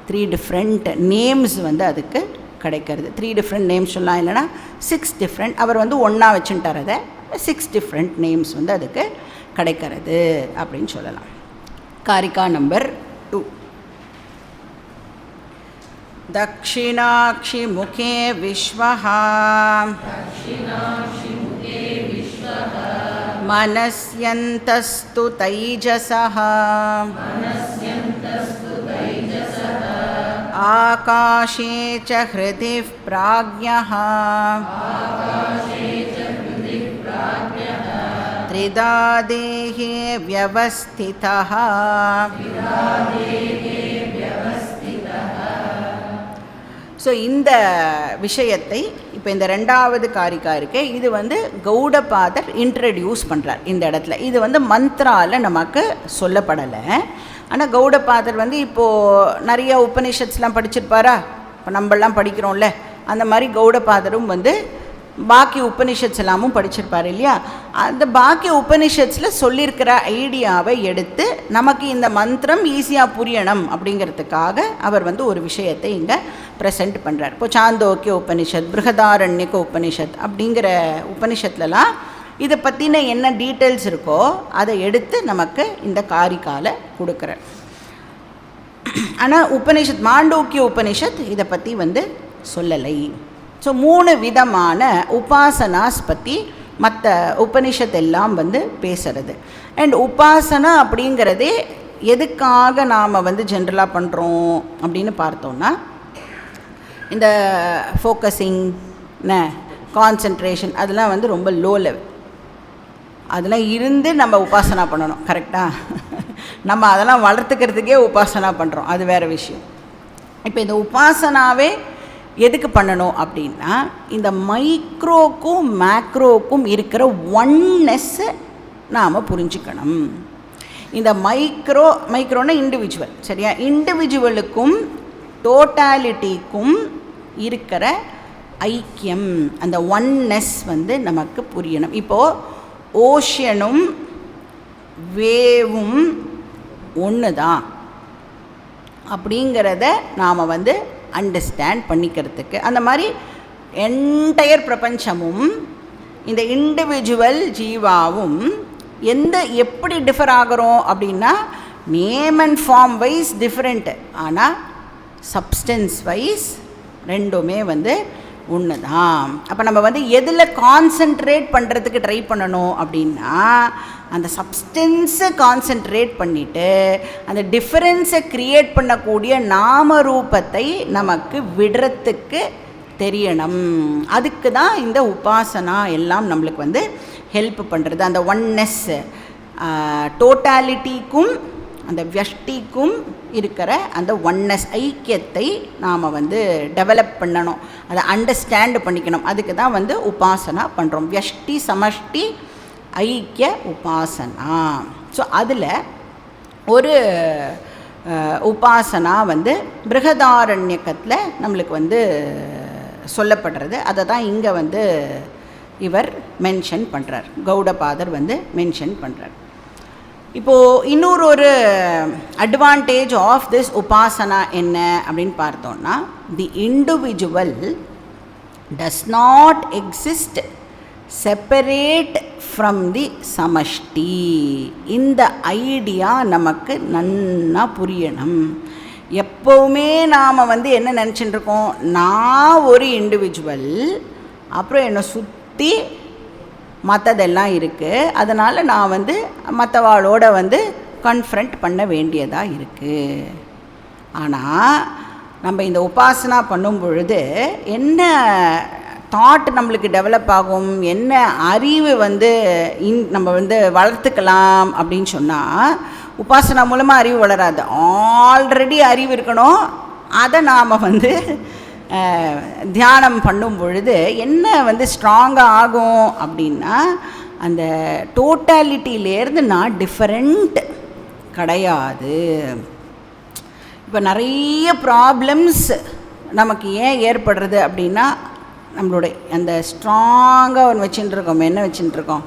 3 டிஃப்ரெண்ட் நேம்ஸ் வந்து அதுக்கு கிடைக்கிறது. 3 டிஃப்ரெண்ட் நேம்ஸ் சொல்லலாம், இல்லைனா 6 டிஃப்ரெண்ட். அவர் வந்து ஒன்றா வச்சுட்டார், அதை 6 டிஃப்ரெண்ட் நேம்ஸ் வந்து அதுக்கு கிடைக்கிறது அப்படின்னு சொல்லலாம். காரிகா நம்பர் 2. தக்ஷிணாக்ஷி முகே விஸ்வஹா மனஸ்யந்தஸ்து தைஜசஹ ஆகாஷே ச ஹ்ருதிஃ ப்ராக்ஞஹ த்ரிதா தேஹே வ்யவஸ்திதஹ. ஸோ இந்த விஷயத்தை இப்போ இந்த 2வது காரிகா இருக்கே, இது வந்து கௌடபாதர் இன்ட்ரடியூஸ் பண்ணுறார் இந்த இடத்துல. இது வந்து மந்த்ராவில் நமக்கு சொல்லப்படலை. ஆனால் கௌடபாதர் வந்து இப்போது நிறைய உபனிஷத்ஸ்லாம் படிச்சிருப்பாரா? இப்போ நம்மளாம் படிக்கிறோம்ல, அந்த மாதிரி கௌடபாதரும் வந்து பாக்கி உபனிஷத்ஸ் எல்லாமும் படிச்சிருப்பார் இல்லையா? அந்த பாக்கி உபனிஷத்ஸில் சொல்லியிருக்கிற ஐடியாவை எடுத்து நமக்கு இந்த மந்திரம் ஈஸியாக புரியணும் அப்படிங்கிறதுக்காக அவர் வந்து ஒரு விஷயத்தை இங்கே ப்ரெசென்ட் பண்ணுறார். இப்போ சாந்தோக்கிய உபனிஷத், பிருகதாரண்யக உபனிஷத் அப்படிங்கிற உபனிஷத்துலலாம் இதை பற்றின என்ன டீட்டெயில்ஸ் இருக்கோ அதை எடுத்து நமக்கு இந்த காரிகால கொடுக்குறார். ஆனால் உபனிஷத், மாண்டோக்கிய உபனிஷத் இதை பற்றி வந்து சொல்லலை. ஸோ 3 விதமான உபாசனாஸ் பற்றி மற்ற உபனிஷத் எல்லாம் வந்து பேசுகிறது. அண்ட் உபாசனா அப்படிங்கிறதே எதுக்காக நாம் வந்து ஜென்ரலாக பண்ணுறோம் அப்படின்னு பார்த்தோன்னா, இந்த ஃபோக்கஸிங், கான்சன்ட்ரேஷன் அதெல்லாம் வந்து ரொம்ப லோ லெவல், அதெல்லாம் இருந்து நம்ம உபாசனா பண்ணணும். கரெக்டாக நம்ம அதெல்லாம் வளர்த்துக்கிறதுக்கே உபாசனா பண்ணுறோம், அது வேறு விஷயம். இப்போ இந்த உபாசனாவே எதுக்கு பண்ணணும் அப்படின்னா, இந்த மைக்ரோக்கும் மேக்ரோக்கும் இருக்கிற ஒன்னெஸ்ஸை நாம் புரிஞ்சுக்கணும். இந்த மைக்ரோன்னா இண்டிவிஜுவல், சரியா? இண்டிவிஜுவலுக்கும் டோட்டாலிட்டிக்கும் இருக்கிற ஐக்கியம், அந்த ஒன்னெஸ் வந்து நமக்கு புரியணும். இப்போது ஓஷனும் வேவும் ஒன்று தான் அப்படிங்கிறத நாம் வந்து அண்டர்ஸ்டாண்ட் பண்ணிக்கிறதுக்கு, அந்த மாதிரி என்டையர் பிரபஞ்சமும் இந்த இண்டிவிஜுவல் ஜீவாவும் எப்படி டிஃபர் ஆகிறோம் அப்படின்னா, name and form wise different, ஆனால் சப்ஸ்டன்ஸ் வைஸ் ரெண்டுமே வந்து ஒன்று தான். அப்போ நம்ம வந்து எதில் கான்சென்ட்ரேட் பண்ணுறதுக்கு ட்ரை பண்ணணும் அப்படின்னா, அந்த சப்ஸ்டன்ஸை கான்சென்ட்ரேட் பண்ணிவிட்டு அந்த டிஃபரன்ஸை க்ரியேட் பண்ணக்கூடிய நாமரூபத்தை நமக்கு விடுறதுக்கு தெரியணும். அதுக்கு தான் இந்த உபாசனா எல்லாம் நம்மளுக்கு வந்து ஹெல்ப் பண்ணுறது. அந்த ஒன்னெஸ், டோட்டாலிட்டிக்கும் அந்த வியஷ்டிக்கும் இருக்கிற அந்த ஒன்னஸ் ஐக்கியத்தை நாம் வந்து டெவலப் பண்ணணும், அதை அண்டர்ஸ்டாண்ட் பண்ணிக்கணும். அதுக்கு தான் வந்து உபாசனா பண்ணுறோம். வியஷ்டி, சமஷ்டி ஐக்கிய உபாசனா. ஸோ அதில் ஒரு உபாசனா வந்து பிருகதாரண்யக்கத்தில் நம்மளுக்கு வந்து சொல்லப்படுறது. அதை தான் இங்கே வந்து இவர் மென்ஷன் பண்ணுறார், கௌடபாதர் வந்து மென்ஷன் பண்ணுறார். இப்போது இன்னொரு அட்வான்டேஜ் ஆஃப் திஸ் உபாசனா என்ன அப்படின்னு பார்த்தோன்னா, the individual does not exist separate from the சமஷ்டி. இந்த ஐடியா நமக்கு நன்னா புரியணும். எப்போவுமே நாம் வந்து என்ன நினச்சிட்டு இருக்கோம், நான் ஒரு இண்டிவிஜுவல், அப்புறம் என்னை சுற்றி மற்றதெல்லாம் இருக்குது, அதனால் நான் வந்து மற்றவாளோட வந்து கன்ஃப்ரண்ட் பண்ண வேண்டியதாக இருக்குது. ஆனால் நம்ம இந்த உபாசனா பண்ணும் பொழுது என்ன தாட் நம்மளுக்கு டெவலப் ஆகும், என்ன அறிவு வந்து நம்ம வந்து வளர்த்துக்கலாம் அப்படின்னு சொன்னால், உபாசனா மூலமாக அறிவு வளராது. ஆல்ரெடி அறிவு இருக்கணும். அதை நாம் வந்து தியானம் பண்ணும் பொழுது என்ன வந்து ஸ்ட்ராங்காக ஆகும் அப்படின்னா, அந்த டோட்டாலிட்டியிலேருந்து நான் டிஃபரெண்ட் கிடையாது. இப்போ நிறைய ப்ராப்ளம்ஸ் நமக்கு ஏன் ஏற்படுறது அப்படின்னா, நம்மளுடைய அந்த ஸ்ட்ராங்காக ஒன்று வச்சுட்டுருக்கோம். என்ன வச்சுட்டுருக்கோம்?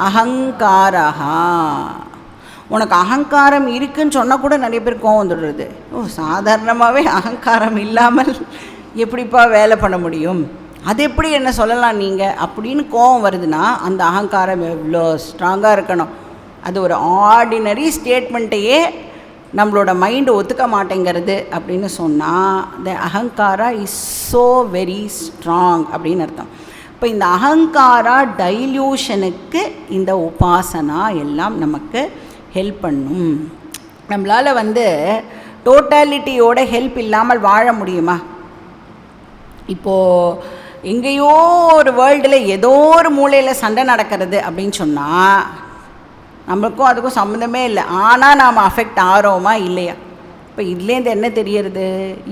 அகங்காரஹா. உனக்கு அகங்காரம் இருக்குன்னு சொன்னால் கூட நிறைய பேர் கோவம் வந்துடுறது. ஓ, சாதாரணமாகவே அகங்காரம் இல்லாமல் எப்படிப்பா வேலை பண்ண முடியும், அது எப்படி என்ன சொல்லலாம் நீங்கள் அப்படின்னு கோவம் வருதுன்னா, அந்த அகங்காரம் எவ்வளோ ஸ்ட்ராங்காக இருக்கணும். அது ஒரு ஆர்டினரி ஸ்டேட்மெண்ட்டையே நம்மளோட மைண்டு ஒத்துக்க மாட்டேங்கிறது அப்படின்னு சொன்னால், த அகங்காரா இஸ் ஸோ வெரி ஸ்ட்ராங் அப்படின்னு அர்த்தம். இப்போ இந்த அகங்காரா டைல்யூஷனுக்கு இந்த உபாசனா எல்லாம் நமக்கு ஹெல்ப் பண்ணும். நம்மளால் வந்து டோட்டாலிட்டியோட ஹெல்ப் இல்லாமல் வாழ முடியுமா? இப்போது எங்கேயோ ஒரு வேர்ல்டில் ஏதோ ஒரு மூலையில் சண்டை நடக்கிறது அப்படின்னு சொன்னால், நம்மளுக்கும் அதுக்கும் சம்மந்தமே இல்லை, ஆனால் நாம் அஃபெக்ட் ஆகிறோமா இல்லையா? இப்போ இதுலேருந்து என்ன தெரியறது?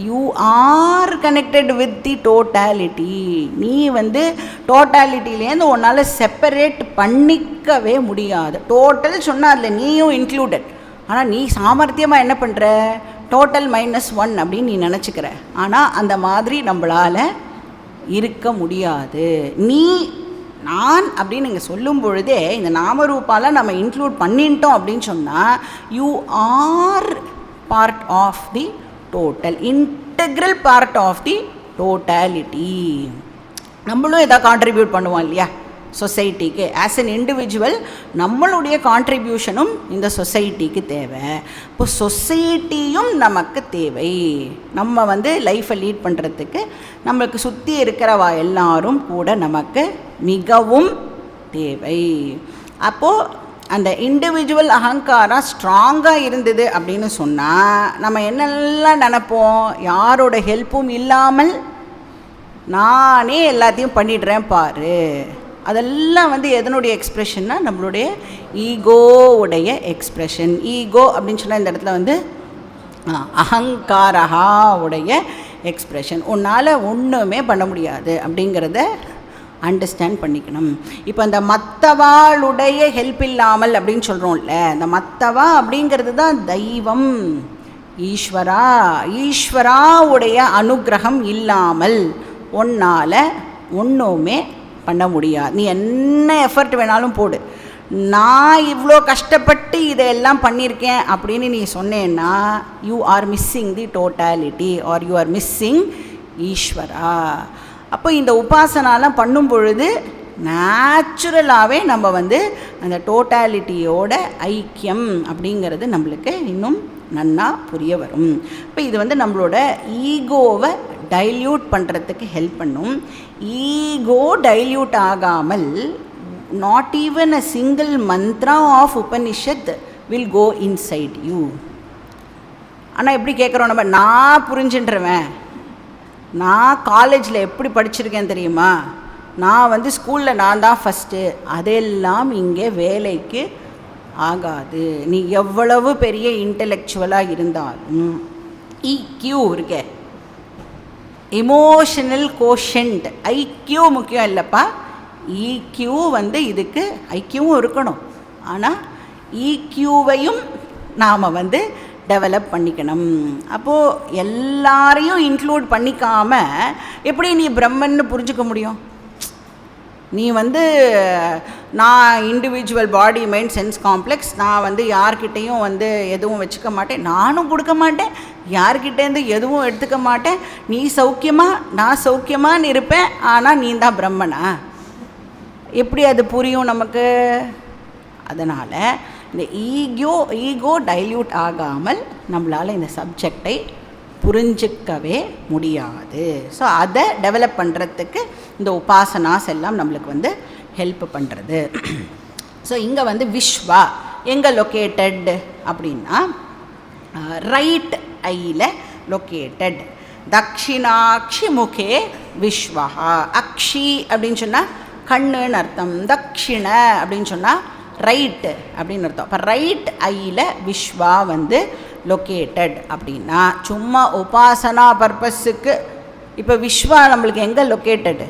You are connected with the totality. நீ வந்து டோட்டாலிட்டிலேருந்து உன்னால் செப்பரேட் பண்ணிக்கவே முடியாது. டோட்டல் சொன்னால் அதில் நீயும் இன்க்ளூடட். ஆனால் நீ சாமர்த்தியமாக என்ன பண்ணுற, டோட்டல் -1 அப்படின்னு நீ நினச்சிக்கிற. ஆனால் அந்த மாதிரி நம்மளால் இருக்க முடியாது. நீ நான் அப்படின்னு நீங்கள் சொல்லும் பொழுதே இந்த நாமரூபால் நம்ம இன்க்ளூட் பண்ணிட்டோம் அப்படின்னு சொன்னால், you are part of the total, integral part of the totality. நம்மளும் எதாவது கான்ட்ரிபியூட் பண்ணுவோம் இல்லையா சொசைட்டிக்கு. ஆஸ் அன் இண்டிவிஜுவல் நம்மளுடைய கான்ட்ரிபியூஷனும் இந்த சொசைட்டிக்கு தேவை. இப்போ சொசைட்டியும் நமக்கு தேவை. நம்ம வந்து லைஃப்பை லீட் பண்ணுறதுக்கு நம்மளுக்கு சுற்றி இருக்கிறவா எல்லாரும் கூட நமக்கு மிகவும் தேவை. அப்போது அந்த இண்டிவிஜுவல் அகங்காரா ஸ்ட்ராங்காக இருந்தது அப்படின்னு சொன்னால், நம்ம என்னெல்லாம் நினைப்போம், யாரோட ஹெல்ப்பும் இல்லாமல் நானே எல்லாத்தையும் பண்ணிடுறேன் பாரு. அதெல்லாம் வந்து எதனுடைய எக்ஸ்ப்ரெஷன்னா, நம்மளுடைய ஈகோவுடைய எக்ஸ்ப்ரெஷன். ஈகோ அப்படின்னு சொன்னால் இந்த இடத்துல வந்து அகங்காரஹாவுடைய எக்ஸ்ப்ரெஷன். உன்னால் ஒன்றுமே பண்ண முடியாது அப்படிங்கிறத அண்டர்ஸ்டாண்ட் பண்ணிக்கணும். இப்போ அந்த மற்றவாளுடைய ஹெல்ப் இல்லாமல் அப்படின்னு சொல்கிறோம்ல, அந்த மற்றவா அப்படிங்கிறது தான் தெய்வம், ஈஸ்வரா. ஈஸ்வராவுடைய அனுகிரகம் இல்லாமல் உன்னால் ஒன்றுமே பண்ண முடியாது. நீ என்ன எஃபர்ட் வேணாலும் போடு, நான் இவ்வளோ கஷ்டப்பட்டு இதையெல்லாம் பண்ணியிருக்கேன் அப்படின்னு நீ சொன்னேன்னா, you are missing the totality are you are missing ஈஸ்வரா. அப்போ இந்த உபாசனாலாம் பண்ணும் பொழுது நேச்சுரலாகவே நம்ம வந்து அந்த டோட்டாலிட்டியோட ஐக்கியம் அப்படிங்கிறது நம்மளுக்கு இன்னும் நன்னா புரிய வரும். இப்போ இது வந்து நம்மளோட ஈகோவை டைல்யூட் பண்ணுறதுக்கு ஹெல்ப் பண்ணும். ஈகோ டைல்யூட் ஆகாமல் not even a single mantra of Upanishad will go inside you. ஆனால் எப்படி கேட்குறோம் நம்ம, நான் புரிஞ்சுன்றவேன், நான் காலேஜில் எப்படி படிச்சிருக்கேன் தெரியுமா, நான் வந்து ஸ்கூலில் நான் தான் ஃபஸ்ட்டு, அதெல்லாம் இங்கே வேலைக்கு ஆகாது. நீ எவ்வளவு பெரிய இன்டெலெக்சுவலாக இருந்தாலும் இக்யூ இருக்கே, இமோஷனல் கோஷன்ட், ஐக்யூ முக்கியம் இல்லைப்பா, ஈக்யூ வந்து இதுக்கு ஐக்யூவும் இருக்கணும், ஆனால் ஈக்யூவையும் நாம் வந்து டெவலப் பண்ணிக்கணும். அப்போது எல்லாரையும் இன்க்ளூட் பண்ணிக்காமல் எப்படி நீ பிரம்மன்னு புரிஞ்சுக்க முடியும்? நீ வந்து நான் individual body mind sense complex, நான் வந்து யார்கிட்டையும் வந்து எதுவும் வச்சுக்க மாட்டேன், நானும் கொடுக்க மாட்டேன், யார்கிட்டேருந்து எதுவும் எடுத்துக்க மாட்டேன், நீ சௌக்கியமாக நான் சௌக்கியமானு இருப்பேன், ஆனால் நீ தான் பிரம்மனா? எப்படி அது புரியும் நமக்கு? அதனால் இந்த ஈகோ டைல்யூட் ஆகாமல் நம்மளால் இந்த சப்ஜெக்டை புரிஞ்சிக்கவே முடியாது. ஸோ அதை டெவலப் பண்ணுறதுக்கு இந்த உபாசனாஸ் எல்லாம் நம்மளுக்கு வந்து ஹெல்ப் பண்ணுறது. ஸோ இங்கே வந்து விஸ்வா எங்கே லொக்கேட்டட் அப்படின்னா ரைட் ஐயில் லொக்கேட்டட். தக்ஷிணாட்சி முகே விஸ்வா. அக்ஷி அப்படின்னு சொன்னால் கண்ணுன்னு அர்த்தம், தக்ஷிண அப்படின்னு சொன்னால் ரைட்டு அப்படின்னு அர்த்தம். அப்போ ரைட் ஐயில் விஸ்வா வந்து லொக்கேட்டட் அப்படின்னா சும்மா உபாசனா பர்பஸுக்கு இப்போ விஸ்வா நம்மளுக்கு எங்கே லொக்கேட்டடு?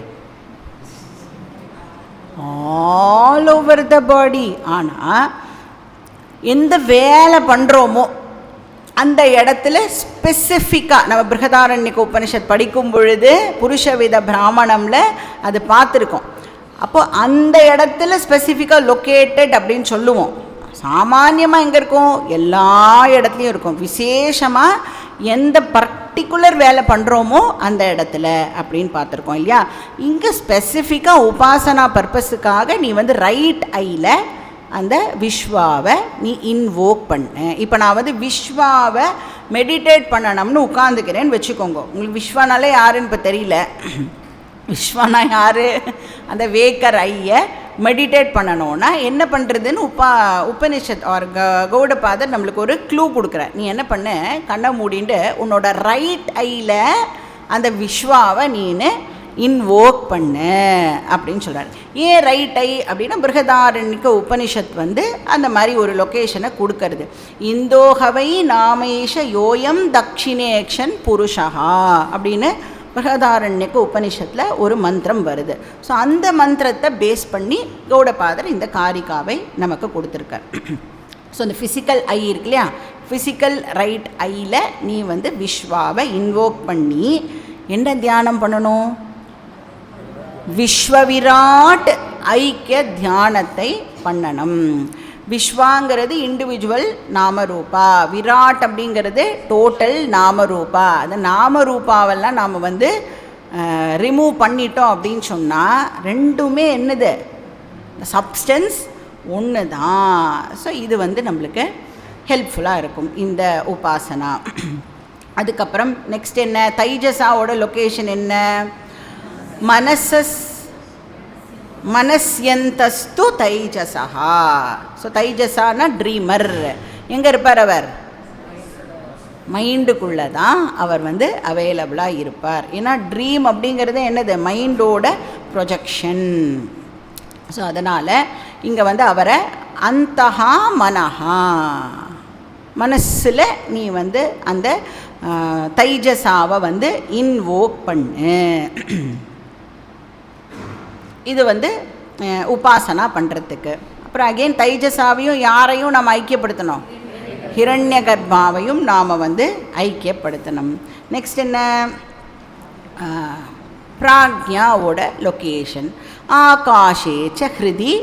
ஆல் ஓவர் த பாடி. ஆனால் எந்த வேலை பண்ணுறோமோ அந்த இடத்துல ஸ்பெசிஃபிக்காக நம்ம பிருஹதாரண்யக உபனிஷத் படிக்கும் பொழுது புருஷவித பிராமணமில் அது பார்த்துருக்கோம். அப்போது அந்த இடத்துல ஸ்பெசிஃபிக்காக லொக்கேட்டட் அப்படின்னு சொல்லுவோம். சாமான்யமாக எங்கே இருக்கும்? எல்லா இடத்துலையும் இருக்கும். விசேஷமாக எந்த பர்டிகுலர் வேலை பண்ணுறோமோ அந்த இடத்துல அப்படின்னு பார்த்துருக்கோம் இல்லையா? இங்கே ஸ்பெசிஃபிக்காக உபாசனா பர்பஸுக்காக நீ வந்து ரைட் ஐயில் அந்த விஸ்வாவை நீ இன்வோக் பண்ணு. இப்போ நான் வந்து விஸ்வாவை மெடிடேட் பண்ணணும்னு உட்காந்துக்கிறேன்னு வச்சுக்கோங்க. உங்களுக்கு விஸ்வானாலே யாருன்னு இப்போ தெரியல. விஸ்வானா யார்? அந்த வேக்கர் ஐயை மெடிடேட் பண்ணணுன்னா என்ன பண்ணுறதுன்னு உபனிஷத் ஆர் கௌடபாதர் நம்மளுக்கு ஒரு க்ளூ கொடுக்குற. நீ என்ன பண்ண, கண்ணை மூடிண்டு உன்னோட ரைட் ஐயில் அந்த விஸ்வாவை நீனு இன்வோக் பண்ணு அப்படின்னு சொல்கிறார். ஏன் ரைட் ஐ அப்படின்னா பிருஹதாரண்யக உபனிஷத் வந்து அந்த மாதிரி ஒரு லொக்கேஷனை கொடுக்கறது. இந்தோஹவை நாமேஷ யோயம் தக்ஷிணேக்ஷன் புருஷா அப்படின்னு பிருஹதாரண்யக உபனிஷத்தில் ஒரு மந்திரம் வருது. ஸோ அந்த மந்திரத்தை பேஸ் பண்ணி கௌடபாதர் இந்த காரிகாவை நமக்கு கொடுத்துருக்கார். ஸோ இந்த ஃபிசிக்கல் ஐ இருக்கு இல்லையா, ஃபிசிக்கல் ரைட் ஐயில் நீ வந்து விஸ்வாவை இன்வோக் பண்ணி என்ன தியானம் பண்ணணும்? விஸ்வவிராட் ஐக்கிய தியானத்தை பண்ணணும். விஸ்வாங்கிறது இண்டிவிஜுவல் நாமரூபா, விராட் அப்படிங்கிறது டோட்டல் நாமரூபா. அந்த நாமரூபாவெல்லாம் நாம் வந்து ரிமூவ் பண்ணிட்டோம் அப்படின்னு சொன்னால் ரெண்டுமே என்னது? சப்ஸ்டன்ஸ் ஒன்று தான். ஸோ இது வந்து நம்மளுக்கு ஹெல்ப்ஃபுல்லாக இருக்கும் இந்த உபாசனா. அதுக்கப்புறம் நெக்ஸ்ட் என்ன? தைஜசாவோட லொக்கேஷன் என்ன? மனஸ்யந்தஸ்து தைஜசா. ஸோ தைஜசானா ட்ரீமர். எங்கே இருப்பார் அவர்? மைண்டுக்குள்ளே தான் அவர் வந்து அவைலபிளாக இருப்பார். ஏன்னா ட்ரீம் அப்படிங்கிறது என்னது? மைண்டோட ப்ரொஜெக்ஷன். ஸோ அதனால் இங்கே வந்து அவரை அந்தஹா மனஹா, மனசில் நீ வந்து அந்த தைஜசாவை வந்து இன்வோக் பண்ணு. இது வந்து உபாசனா பண்ணுறதுக்கு. அப்புறம் அகெயின் தைஜசாவையும் யாரையும் நாம் ஐக்கியப்படுத்தணும்? ஹிரண்ய கர்ப்பாவையும் நாம் வந்து ஐக்கியப்படுத்தணும். நெக்ஸ்ட் என்ன? பிராக்ஞாவோட லொக்கேஷன். ஆகாஷேச்ச ஹிருதி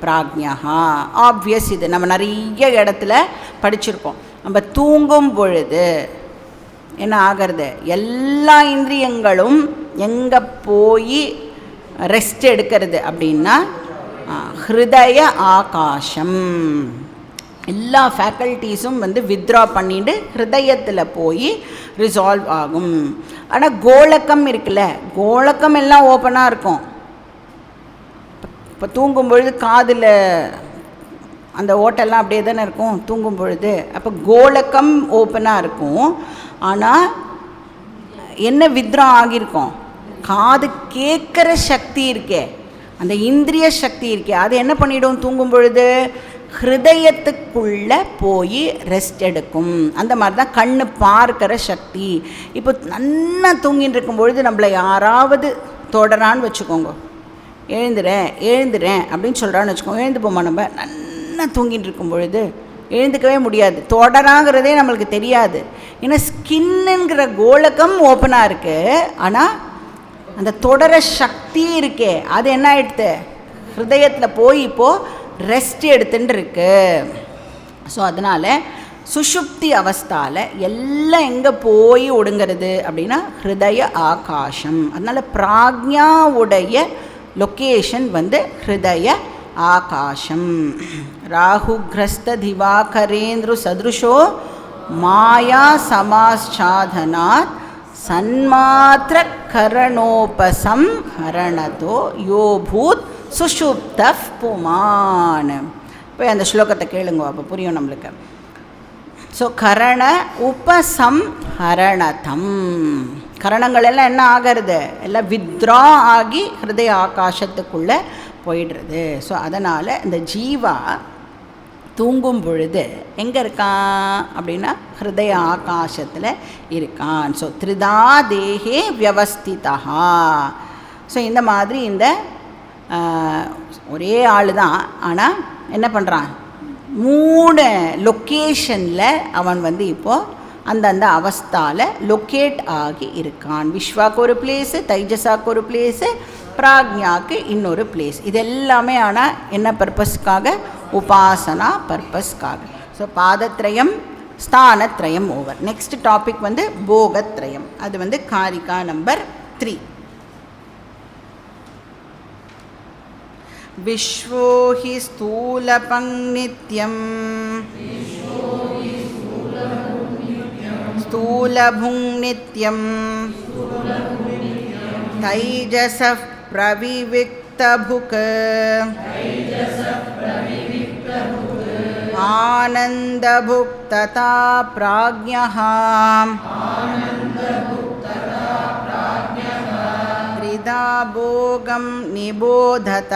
பிராக்ஞா. ஆப்வியஸ், இது நம்ம நிறைய இடத்துல படிச்சிருக்கோம். நம்ம தூங்கும் பொழுது என்ன ஆகிறது? எல்லா இந்திரியங்களும் எங்கே போய் ரெஸ்ட் எடுக்கிறது அப்படின்னா ஹிருதய ஆகாஷம். எல்லா ஃபேக்கல்ட்டிஸும் வந்து வித்ரா பண்ணிட்டு ஹிருதயத்தில் போய் ரிசால்வ் ஆகும். ஆனால் கோலக்கம் இருக்குல்ல, கோலக்கம் எல்லாம் ஓப்பனாக இருக்கும். இப்போ தூங்கும் பொழுது காதில் அந்த ஓட்டெல்லாம் அப்படியே தானே இருக்கும் தூங்கும் பொழுது. அப்போ கோலக்கம் ஓப்பனாக இருக்கும். ஆனால் என்ன வித்ரா ஆகியிருக்கும்? காது கேட்குற சக்தி இருக்கே, அந்த இந்திரிய சக்தி இருக்கே, அது என்ன பண்ணிடும்? தூங்கும் பொழுது ஹிருதயத்துக்குள்ளே போய் ரெஸ்ட் எடுக்கும். அந்த மாதிரி தான் கண்ணு பார்க்கிற சக்தி. இப்போ நல்லா தூங்கின்னு இருக்கும் பொழுது நம்மளை யாராவது தொடரான்னு வச்சுக்கோங்க, எழுந்துறேன் அப்படின்னு சொல்கிறான்னு வச்சுக்கோங்க. எழுந்து போமா, நம்ம நல்லா தூங்கிட்டு இருக்கும் பொழுது எழுந்துக்கவே முடியாது, தொடராங்கிறதே நம்மளுக்கு தெரியாது. ஏன்னா ஸ்கின்னுங்கிற கோலக்கம் ஓப்பனாக இருக்குது, ஆனால் அந்த தொடர சக்தி இருக்கே அது என்ன ஆகிடுது, ஹிருதயத்தில் போய் இப்போது ரெஸ்ட் எடுத்துட்டு இருக்கு. ஸோ அதனால் சுஷுப்தி அவஸ்தாவில் எல்லாம் எங்கே போய் ஒடுங்கிறது அப்படின்னா ஹிருதய ஆகாசம். அதனால் பிராக்ஞாவுடைய லொக்கேஷன் வந்து ஹிருதய ஆகாசம். ராகுகிரஸ்த திவாகரேந்திரு சதுருஷோ மாயா சமாச்சாதனாத் சன்மாத்திர கரணோபசம் ஹரணதோ யோபூத் சுஷுப்தஃப் புமான். இப்போ அந்த ஸ்லோகத்தை கேளுங்க, அப்போ புரியும் நம்மளுக்கு. ஸோ கரண உபசம் ஹரணதம், கரணங்கள் எல்லாம் என்ன ஆகிறது, எல்லாம் வித்ரா ஆகி ஹிருதய ஆகாசத்துக்குள்ளே போயிடுறது. ஸோ அதனால் இந்த ஜீவா தூங்கும் பொழுது எங்கே இருக்கான் அப்படின்னா ஹிருதய ஆகாசத்தில் இருக்கான். ஸோ த்ரிதா தேகே வியவஸ்திதா. ஸோ இந்த மாதிரி இந்த ஒரே ஆள் தான், ஆனால் என்ன பண்ணுறான், 3 லொக்கேஷனில் அவன் வந்து இப்போது அந்தந்த அவஸ்தாவில் லொக்கேட் ஆகி இருக்கான். விஸ்வாக்கு ஒரு பிளேஸு, தைஜஸாக்கு ஒரு பிளேஸு, பிராக்ஞாக்கு இன்னொரு பிளேஸ். இது எல்லாமே ஆனால் என்ன பர்பஸ்க்காக, உபாசனா பர்பஸ்க்காக. ஸோ பாதத்ரயம் ஸ்தானத்ரயம் ஓவர். நெக்ஸ்ட் டாபிக் வந்து போகத்ரயம். அது வந்து காரிகா நம்பர் 3. விஸ்வோ ஹி ஸ்தூலபங் நித்யம் ஸ்தூலபுங் நித்யம் தைஜஸப் பிரவிவிக்தபுக் ஆனந்தபுக் ததா ப்ராக்ஞஹ த்ரிதா போகம் நிபோதத.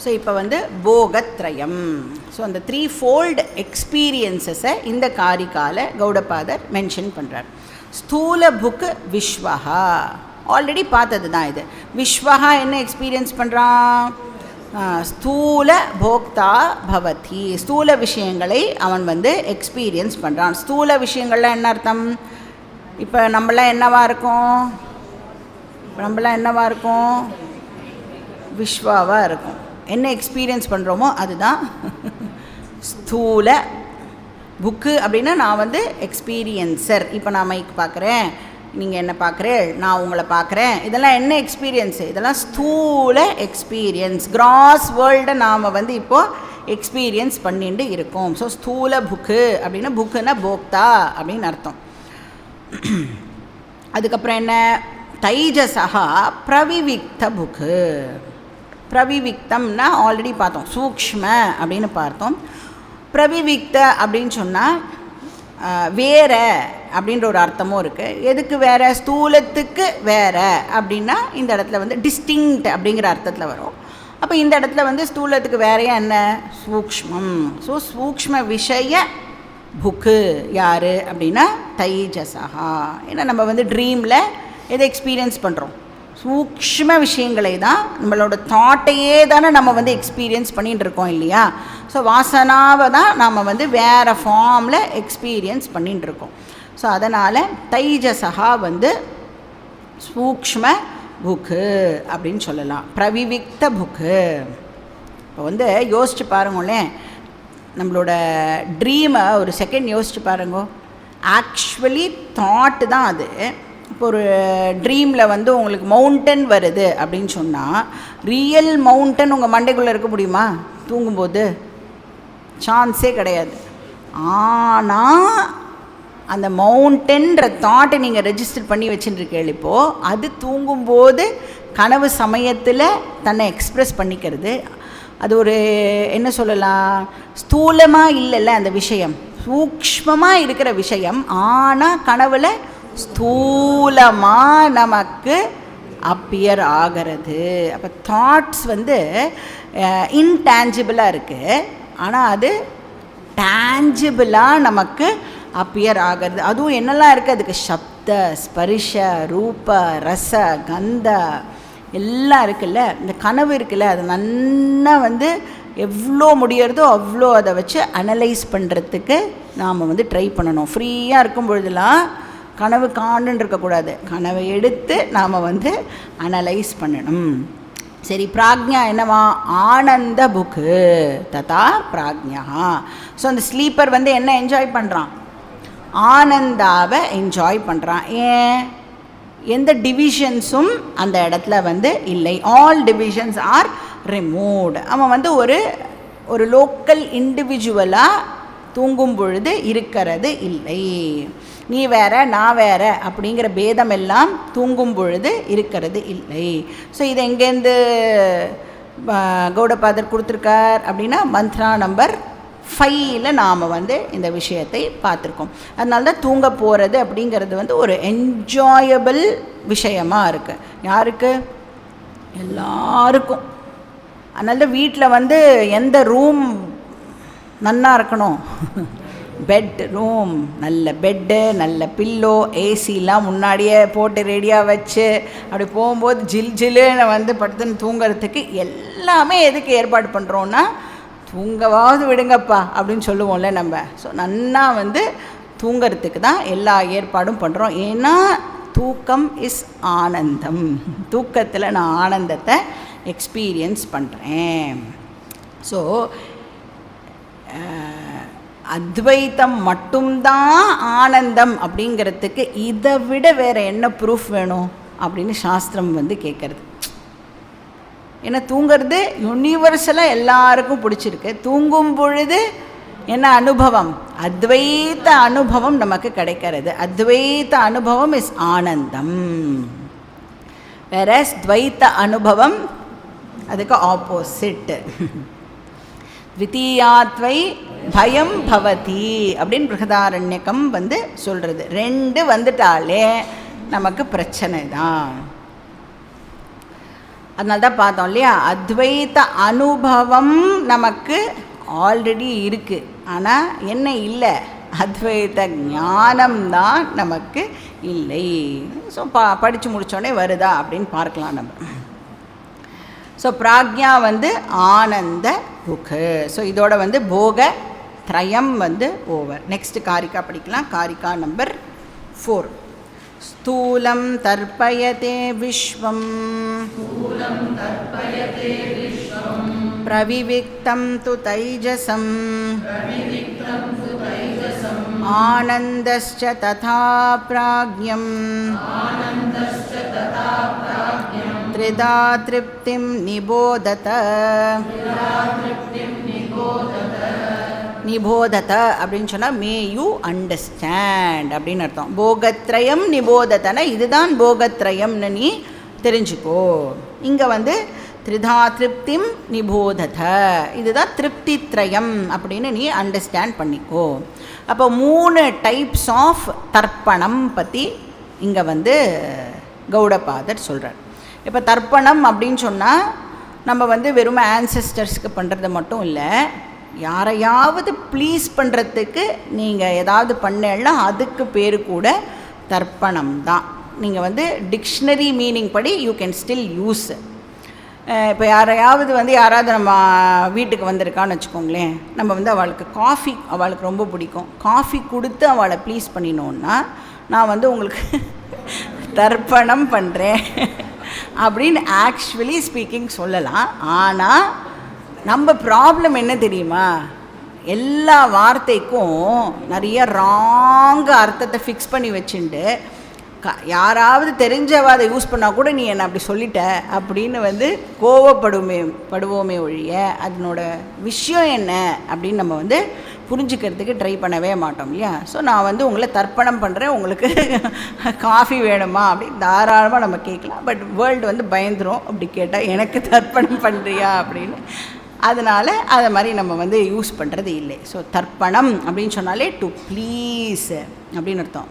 ஸோ இப்போ வந்து போகத்ரயம். ஸோ அந்த 3-fold எக்ஸ்பீரியன்ஸஸை இந்த காரிகால கௌடபாதர் மென்ஷன் பண்ணுறார். ஸ்தூல புக்கு விஸ்வஹா ஆல்ரெடி பார்த்தது தான் இது. விஸ்வஹா என்ன எக்ஸ்பீரியன்ஸ் பண்ணுறான், ஸ்தூல போக்தா பவதி, ஸ்தூல விஷயங்களை அவன் வந்து எக்ஸ்பீரியன்ஸ் பண்ணுறான். ஸ்தூல விஷயங்கள்லாம் என்ன அர்த்தம், இப்போ நம்மளாம் என்னவாக இருக்கும், விஸ்வாவாக இருக்கும். என்ன எக்ஸ்பீரியன்ஸ் பண்ணுறோமோ அதுதான் ஸ்தூல புக்கு. அப்படின்னா நான் வந்து எக்ஸ்பீரியன்சர். இப்போ நான் மைக் பார்க்குறேன், நீங்கள் என்ன பார்க்குறேன், நான் உங்களை பார்க்குறேன், இதெல்லாம் என்ன எக்ஸ்பீரியன்ஸு, இதெல்லாம் ஸ்தூல எக்ஸ்பீரியன்ஸ். கிராஸ் வேர்ல்டை நாம் வந்து இப்போது எக்ஸ்பீரியன்ஸ் பண்ணிட்டு இருக்கோம். ஸோ ஸ்தூல புக்கு அப்படின்னா, புக்குன்னா போக்தா அப்படின்னு அர்த்தம். அதுக்கப்புறம் என்ன, தைஜஸா பிரவிவிக்த புக்கு. பிரவிவிக்தம்னா ஆல்ரெடி பார்த்தோம், சூக்ஷ்ம அப்படின்னு பார்த்தோம். பிரவிவிக்த அப்படின்னு சொன்னால் வேற அப்படின்ற ஒரு அர்த்தமும் இருக்குது. எதுக்கு வேற, ஸ்தூலத்துக்கு வேற அப்படின்னா இந்த இடத்துல வந்து டிஸ்டிங்க்ட் அப்படிங்கிற அர்த்தத்தில் வரும். அப்போ இந்த இடத்துல வந்து ஸ்தூலத்துக்கு வேறையா என்ன, சூக்ஷ்மம். ஸோ சூக்ஷ்ம விஷய புக்கு யார் அப்படின்னா தைஜஸா. ஏன்னா நம்ம வந்து ட்ரீமில் எதை எக்ஸ்பீரியன்ஸ் பண்ணுறோம், சூக்ஷ்ம விஷயங்களை தான், நம்மளோட தாட்டையே தானே நம்ம வந்து எக்ஸ்பீரியன்ஸ் பண்ணிகிட்டு இருக்கோம் இல்லையா. ஸோ வாசனாவை தான் நாம் வந்து வேறு ஃபார்மில் எக்ஸ்பீரியன்ஸ் பண்ணிகிட்டு இருக்கோம். ஸோ அதனால் தைஜஸா வந்து சூக்ஷ்ம புக்கு அப்படின்னு சொல்லலாம், பிரவிவிக்த புக்கு. இப்போ வந்து யோசிச்சு பாருங்களேன், நம்மளோட ட்ரீமை ஒரு செகண்ட் யோசிச்சு பாருங்க. ஆக்சுவலி தாட்டு தான் அது. இப்போ ஒரு ட்ரீமில் வந்து உங்களுக்கு மவுண்டன் வருது அப்படின்னு சொன்னால், ரியல் மவுண்டன் உங்கள் மண்டைக்குள்ளே இருக்க முடியுமா தூங்கும்போது? சான்ஸே கிடையாது. ஆனால் அந்த மவுண்டன்ற தாட்டை நீங்கள் ரெஜிஸ்டர் பண்ணி வச்சுட்டுருக்கீங்க. இப்போது அது தூங்கும்போது கனவு சமயத்தில் தன்னை எக்ஸ்ப்ரெஸ் பண்ணிக்கிறது. அது ஒரு என்ன சொல்லலாம், ஸ்தூலமாக இல்லைல்ல அந்த விஷயம், சூக்ஷ்மமாக இருக்கிற விஷயம். ஆனால் கனவில் ஸ்தூலமாக நமக்கு அப்பியர் ஆகிறது. அப்போ தாட்ஸ் வந்து இன்டான்ஜிபிளாக இருக்குது, ஆனால் அது டேஞ்சிபிளாக நமக்கு அப்பியர் ஆகிறது. அதுவும் என்னெல்லாம் இருக்குது, அதுக்கு சப்த ஸ்பரிஷ ரூப ரச கந்த எல்லாம் இருக்குல்ல. இந்த கனவு இருக்குல்ல, அது நல்லா வந்து எவ்வளோ முடியறதோ அவ்வளோ அதை வச்சு அனலைஸ் பண்ணுறதுக்கு நாம் வந்து ட்ரை பண்ணணும். ஃப்ரீயாக இருக்கும் பொழுதுலாம் கனவு காணுன்னு இருக்கக்கூடாது, கனவை எடுத்து நாம் வந்து அனலைஸ் பண்ணணும். சரி, பிராக்ஞா என்னவா? ஆனந்த புக்கு ததா பிராக்ஞா. ஸோ அந்த ஸ்லீப்பர் வந்து என்ன என்ஜாய் பண்ணுறான்? ஆனந்தாவை என்ஜாய் பண்ணுறான். ஏன்? எந்த டிவிஷன்ஸும் அந்த இடத்துல வந்து இல்லை. All divisions are removed. அவன் வந்து ஒரு லோக்கல் இண்டிவிஜுவலாக தூங்கும் பொழுது இருக்கிறது இல்லை. நீ வேற நான் வேற அப்படிங்கிற பேதம் எல்லாம் தூங்கும் பொழுது இருக்கிறது இல்லை. ஸோ இது எங்கேருந்து கௌடபாதர் கொடுத்துருக்கார் அப்படின்னா மந்த்ரா நம்பர் 5 நாம் வந்து இந்த விஷயத்தை பார்த்துருக்கோம். அதனால தான் தூங்க போகிறது அப்படிங்கிறது வந்து ஒரு என்ஜாயபிள் விஷயமாக இருக்குது. யாருக்கு? எல்லாருக்கும். அதனால தான் வீட்டில் வந்து எந்த ரூம் நன்னா இருக்கணும்? பெட் ரூம், நல்ல பெட்டு, நல்ல பில்லோ, ஏசிலாம் முன்னாடியே போட்டு ரெடியாக வச்சு அப்படி போகும்போது ஜில்ஜில்லுன்னு வந்து படுத்துன்னு தூங்கிறதுக்கு எல்லாமே எதுக்கு ஏற்பாடு பண்ணுறோன்னா, தூங்கவாவது விடுங்கப்பா அப்படின்னு சொல்லுவோம்ல நம்ம. ஸோ நன்னா வந்து தூங்கிறதுக்கு தான் எல்லா ஏற்பாடும் பண்ணுறோம். ஏன்னா தூக்கம் இஸ் ஆனந்தம். தூக்கத்தில் நான் ஆனந்தத்தை எக்ஸ்பீரியன்ஸ் பண்ணுறேன். ஸோ அத்வைத்தம் மட்டும்தான் ஆனந்தம் அப்படிங்கிறதுக்கு இதை விட வேறு என்ன ப்ரூஃப் வேணும் அப்படின்னு சாஸ்திரம் வந்து கேட்குறது. ஏன்னா தூங்கிறது யூனிவர்சலாக எல்லாருக்கும் பிடிச்சிருக்கு. தூங்கும் பொழுது என்ன அனுபவம்? அத்வைத்த அனுபவம் நமக்கு கிடைக்கிறது. அத்வைத்த அனுபவம் இஸ் ஆனந்தம். வேற துவைத்த அனுபவம் அதுக்கு ஆப்போசிட். த்விதீயாத்வை பயம் பவதி அப்படின்னு பிருகதாரண்யகம் வந்து சொல்கிறது. 2 வந்துட்டாலே நமக்கு பிரச்சனை தான். அதனால தான் பார்த்தோம் இல்லையா, அத்வைத்த அனுபவம் நமக்கு ஆல்ரெடி இருக்குது. ஆனால் என்ன இல்லை? அத்வைத்த ஞானம்தான் நமக்கு இல்லை. ஸோ படித்து முடித்தோடனே வருதா அப்படின்னு பார்க்கலாம் நம்ம. ஸோ பிராக்ஞா வந்து ஆனந்த புக்கு. ஸோ இதோட வந்து போக த்ரயம் வந்து ஓவர். நெக்ஸ்ட் காரிகா படிக்கலாம். காரிகா நம்பர் 4. ஸ்தூலம் தர்ப்பயதே விஸ்வம் பிரவிவிக்தம் து தைஜசம் ஆனந்தஸ்ச ததா பிராக்ஞம் த்ரிதா த்ரிப்திம் நிபோதத. நிபோதத அப்படின்னு சொன்னால் மே யூ அண்டர்ஸ்டாண்ட் அப்படின்னு அர்த்தம். போகத்ரயம் நிபோதத்தன, இதுதான் போகத்ரயம்னு நீ தெரிஞ்சுக்கோ. இங்கே வந்து த்ரிதா திருப்திம் நிபோதத, இதுதான் திருப்தி திரயம் அப்படின்னு நீ அண்டர்ஸ்டாண்ட் பண்ணிக்கோ. அப்போ 3 டைப்ஸ் ஆஃப் தர்ப்பணம் பற்றி இங்கே வந்து கௌடபாதர் சொல்கிறார். இப்போ தர்ப்பணம் அப்படின்னு சொன்னால் நம்ம வந்து வெறும் ஆன்செஸ்டர்ஸ்க்கு பண்ணுறது மட்டும் இல்லை, யாரையாவது ப்ளீஸ் பண்ணுறதுக்கு நீங்கள் ஏதாவது பண்ணேன்னா அதுக்கு பேர் கூட தர்ப்பணம் தான். நீங்கள் வந்து டிக்ஷனரி மீனிங் படி யூ கேன் ஸ்டில் யூஸ். இப்போ யாராவது நம்ம வீட்டுக்கு வந்திருக்கான்னு வச்சுக்கோங்களேன், நம்ம வந்து அவளுக்கு காஃபி, அவளுக்கு ரொம்ப பிடிக்கும், காஃபி கொடுத்து அவளை ப்ளீஸ் பண்ணினோன்னா நான் வந்து உங்களுக்கு தர்ப்பணம் பண்ணுறேன் அப்படின்னு ஆக்சுவலி ஸ்பீக்கிங் சொல்லலாம். ஆனால் நம்ம ப்ராப்ளம் என்ன தெரியுமா? எல்லா வார்த்தைக்கும் நிறைய ராங் அர்த்தத்தை ஃபிக்ஸ் பண்ணி வச்சுட்டு யாராவது தெரிஞ்சவா அதை யூஸ் பண்ணால் கூட நீ என்னை அப்படி சொல்லிட்ட அப்படின்னு வந்து படுவோமே ஒழிய அதனோட விஷயம் என்ன அப்படின்னு நம்ம வந்து புரிஞ்சுக்கிறதுக்கு ட்ரை பண்ணவே மாட்டோம் இல்லையா. ஸோ நான் வந்து உங்களை தர்ப்பணம் பண்ணுறேன், உங்களுக்கு காஃபி வேணுமா அப்படின்னு தாராளமாக நம்ம கேட்கலாம். பட் வேர்ல்டு வந்து பயந்துரும் அப்படி கேட்டால், எனக்கு தர்ப்பணம் பண்ணுறியா அப்படின்னு. அதனால் அதை மாதிரி நம்ம வந்து யூஸ் பண்ணுறது இல்லை. ஸோ தர்ப்பணம் அப்படின்னு சொன்னாலே டு ப்ளீஸ் அப்படின்னு அர்த்தம்.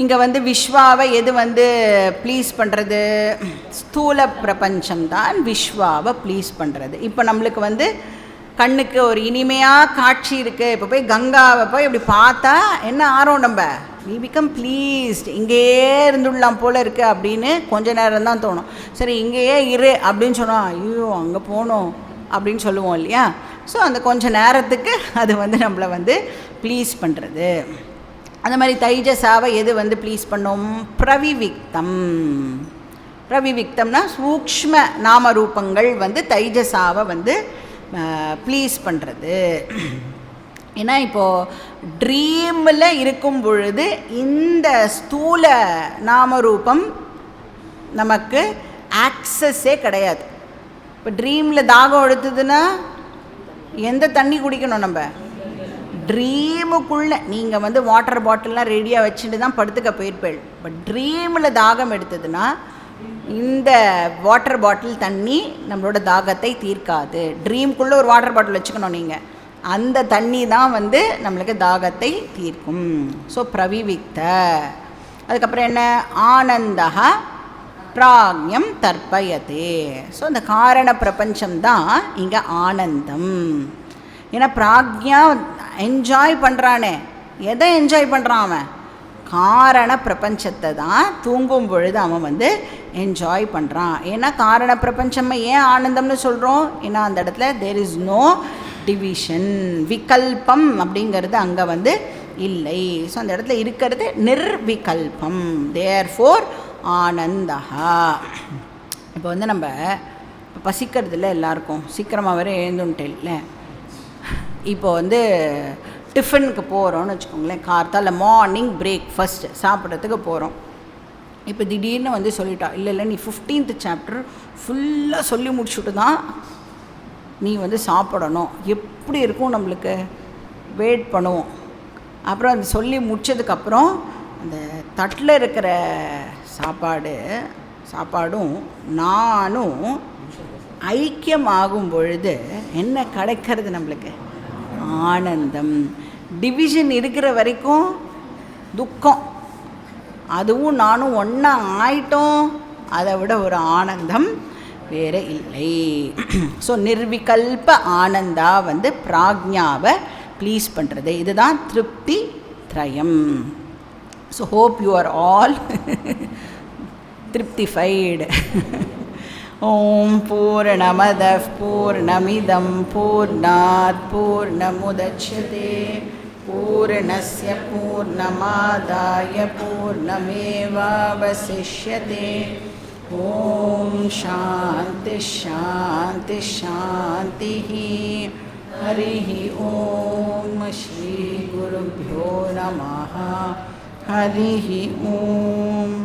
இங்கே வந்து விஸ்வாவை எது வந்து ப்ளீஸ் பண்ணுறது? ஸ்தூல பிரபஞ்சம்தான் விஸ்வாவை ப்ளீஸ் பண்ணுறது. இப்போ நம்மளுக்கு வந்து கண்ணுக்கு ஒரு இனிமையாக காட்சி இருக்குது. இப்போ போய் கங்காவை போய் இப்படி பார்த்தா என்ன ஆறோம்? நம்ம we become pleased. இங்கேயே இருந்துடலாம் போல் இருக்குது அப்படின்னு கொஞ்ச நேரம் தான் தோணும். சரி இங்கேயே இரு அப்படின்னு சொன்னால் ஐயோ அங்கே போகணும் அப்படின்னு சொல்லுவோம் இல்லையா. ஸோ அந்த கொஞ்ச நேரத்துக்கு அது வந்து நம்மளை வந்து ப்ளீஸ் பண்ணுறது. அந்த மாதிரி தைஜசாவை எது வந்து ப்ளீஸ் பண்ணோம்? பிரவிவிக்தம். பிரவிவிக்தம்னா சூக்ஷ்ம நாமரூபங்கள் வந்து தைஜசாவை வந்து ப்ளீஸ் பண்ணுறது. ஏன்னா இப்போது ட்ரீமில் இருக்கும் பொழுது இந்த ஸ்தூல நாமரூபம் நமக்கு ஆக்சஸ்ஸே கிடையாது. இப்போ ட்ரீமில் தாகம் எடுத்ததுன்னா எந்த தண்ணி குடிக்கணும்? நம்ம ட்ரீமுக்குள்ளே நீங்கள் வந்து வாட்டர் பாட்டில்லாம் ரெடியாக வச்சுட்டு தான் படுத்துக்க போயிருப்பேள். பட் ட்ரீமில் தாகம் எடுத்ததுன்னா இந்த வாட்டர் பாட்டில் தண்ணி நம்மளோட தாகத்தை தீர்க்காது. ட்ரீம்குள்ளே ஒரு வாட்டர் பாட்டில் வச்சுக்கணும் நீங்கள், அந்த தண்ணி தான் வந்து நம்மளுக்கு தாகத்தை தீர்க்கும். ஸோ பிரவிவிக்த. அதுக்கப்புறம் என்ன? ஆனந்தா பிராக்ஞம் தர்ப்பயதே. ஸோ அந்த காரண பிரபஞ்சம்தான் இங்கே ஆனந்தம். ஏன்னா பிராக்ஞா என்ஜாய் பண்ணுறானே, எதை என்ஜாய் பண்ணுறான் அவன்? காரண பிரபஞ்சத்தை தான் தூங்கும் பொழுது அவன் வந்து என்ஜாய் பண்ணுறான். ஏன்னா காரண பிரபஞ்சம் ஏன் ஆனந்தம்னு சொல்கிறோம்? ஏன்னா அந்த இடத்துல தேர் இஸ் நோ டிவிஷன், விகல்பம் அப்படிங்கிறது அங்கே வந்து இல்லை. ஸோ அந்த இடத்துல இருக்கிறது நிர்விகல்பம். தேர்ஃபோர் ஆனந்தா. இப்போ வந்து நம்ம இப்போ பசிக்கிறதுல எல்லாருக்கும் சீக்கிரமாக வர எழுந்துன்ட்டு இல்லை. இப்போ வந்து டிஃபனுக்கு போகிறோன்னு வச்சுக்கோங்களேன், கார்த்தால மார்னிங் பிரேக்ஃபாஸ்ட் சாப்பிட்றதுக்கு போகிறோம். இப்போ திடீர்னு வந்து சொல்லிட்டா, இல்லை நீ 15th சாப்டர் ஃபுல்லாக சொல்லி முடிச்சுட்டு தான் நீ வந்து சாப்பிடணும். எப்படி இருக்கும் நம்மளுக்கு? வெயிட் பண்ணுவோம். அப்புறம் அது சொல்லி முடித்ததுக்கப்புறம் அந்த தட்டில் இருக்கிற சாப்பாடும் நானும் ஐக்கியமாகும் பொழுது என்ன கிடைக்கிறது நம்மளுக்கு? ஆனந்தம். டிவிஷன் இருக்கிற வரைக்கும் துக்கம், அதுவும் நானும் ஒன்றா ஆயிட்டோம், அதை விட ஒரு ஆனந்தம் வேறு இல்லை. ஸோ நிர்விகல்ப ஆனந்தா வந்து பிராக்ஞாவை ப்ளீஸ் பண்ணுறது. இதுதான் திருப்தி திரயம். So hope you are all திருப்திஃபைடு. ஓம் பூர்ணமதః பூர்ணமிதம் பூர்ணாத் பூர்ணமுதச்யதே பூர்ணஸ்ய பூர்ணமாதாய பூர்ணமேவாவசிஷ்யதே. ஓம் சாந்தி சாந்தி சாந்தி. ஹரி ஓம் ஸ்ரீ குருभ्यो நமः. ஹரி ஓம்.